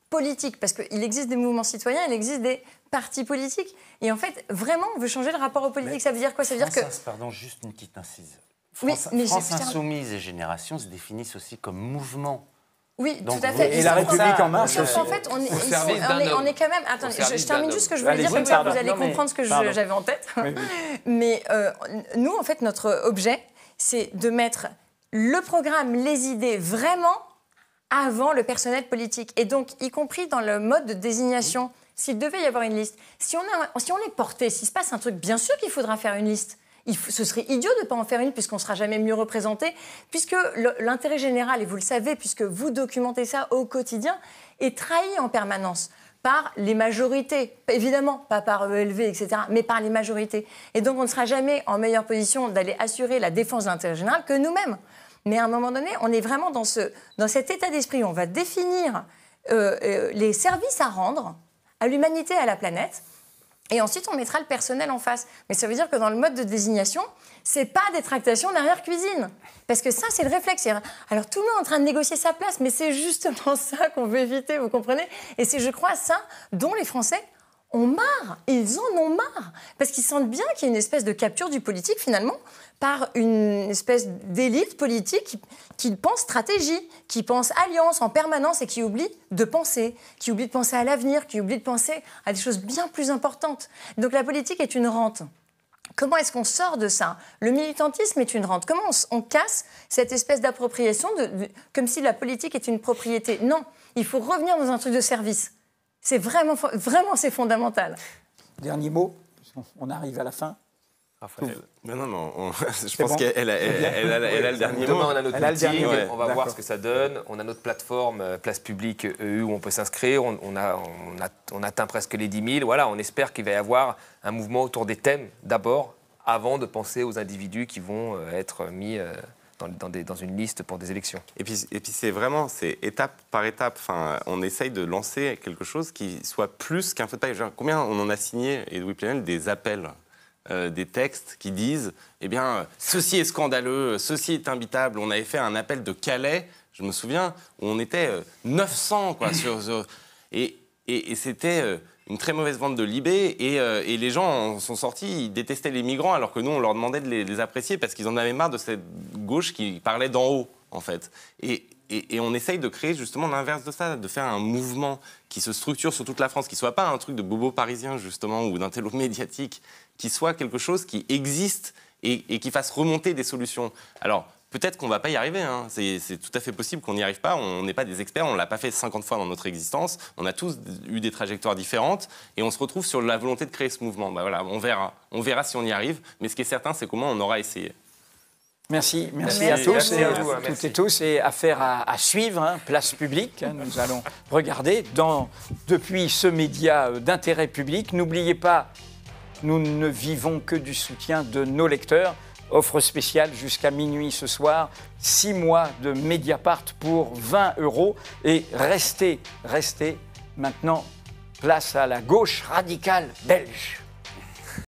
politique, parce qu'il existe des mouvements citoyens, il existe des partis politiques. Et en fait, vraiment, on veut changer le rapport aux politiques. Ça veut dire quoi? Ça veut dire que... Pardon, juste une petite incise. Oui, mais France Insoumise et Génération se définissent aussi comme mouvement. Oui, Donc, tout à fait. Et la République En Marche Sauf aussi. qu'en fait, on est quand même... Attendez, je termine juste ce que je voulais dire, Allez-y, comme ça vous pardon. allez Non, mais- comprendre ce que pardon. j'avais en tête. Oui, oui. Mais nous, en fait, notre objet, c'est de mettre le programme, les idées, vraiment avant le personnel politique. Et donc, y compris dans le mode de désignation, s'il devait y avoir une liste, si on est porté, s'il se passe un truc, bien sûr qu'il faudra faire une liste. Ce serait idiot de ne pas en faire une, puisqu'on ne sera jamais mieux représenté, puisque l'intérêt général, et vous le savez, puisque vous documentez ça au quotidien, est trahi en permanence par les majorités. Évidemment, pas par ELV, etc., mais par les majorités. Et donc, on ne sera jamais en meilleure position d'aller assurer la défense de l'intérêt général que nous-mêmes. Mais à un moment donné, on est vraiment dans cet état d'esprit où on va définir les services à rendre à l'humanité et à la planète. Et ensuite, on mettra le personnel en face. Mais ça veut dire que dans le mode de désignation, c'est pas des tractations d'arrière-cuisine. Parce que ça, c'est le réflexe. Alors, tout le monde est en train de négocier sa place, mais c'est justement ça qu'on veut éviter, vous comprenez? Et c'est, je crois, ça dont les Français ont marre. Ils en ont marre. Parce qu'ils sentent bien qu'il y a une espèce de capture du politique, finalement, par une espèce d'élite politique qui pense stratégie, qui pense alliance en permanence et qui oublie de penser à l'avenir, qui oublie de penser à des choses bien plus importantes. Donc la politique est une rente. Comment est-ce qu'on sort de ça? Le militantisme est une rente. Comment on casse cette espèce d'appropriation, comme si la politique est une propriété? Non, il faut revenir dans un truc de service. C'est vraiment c'est fondamental. Dernier mot, on arrive à la fin. Raphaël. Mais non, je C'est pense bon. qu'elle a le dernier Demain, mot. on a notre Elle a le meeting, dernier mot. on va D'accord. voir ce que ça donne. On a notre plateforme Place Publique EU où on peut s'inscrire. On atteint presque les 10 000. Voilà, on espère qu'il va y avoir un mouvement autour des thèmes d'abord, avant de penser aux individus qui vont être mis dans une liste pour des élections. Et puis c'est étape par étape. Enfin, on essaye de lancer quelque chose qui soit plus qu'un feu de paille. Genre, combien on en a signé, Edoui Plenel, des appels, des textes qui disent eh bien, ceci est scandaleux, ceci est imbitable. On avait fait un appel de Calais, je me souviens, où on était 900, quoi, et c'était une très mauvaise vente de Libé, et les gens en sont sortis, ils détestaient les migrants, alors que nous, on leur demandait de les apprécier, parce qu'ils en avaient marre de cette gauche qui parlait d'en haut, en fait. Et on essaye de créer justement l'inverse de ça, de faire un mouvement qui se structure sur toute la France, qui ne soit pas un truc de bobo parisien, justement, ou d'un télo médiatique, qui soit quelque chose qui existe et qui fasse remonter des solutions. Alors, peut-être qu'on ne va pas y arriver, hein. C'est tout à fait possible qu'on n'y arrive pas, on n'est pas des experts, on ne l'a pas fait 50 fois dans notre existence, on a tous eu des trajectoires différentes, et on se retrouve sur la volonté de créer ce mouvement. Ben voilà, on verra si on y arrive, mais ce qui est certain, c'est qu'au moins on aura essayé. Merci Merci à tous, à vous, toutes merci. et tous, et affaire à suivre, hein, Place Publique. Hein, nous allons regarder depuis ce média d'intérêt public. N'oubliez pas, nous ne vivons que du soutien de nos lecteurs. Offre spéciale jusqu'à minuit ce soir, 6 mois de Mediapart pour 20 €. Et restez maintenant, place à la gauche radicale belge.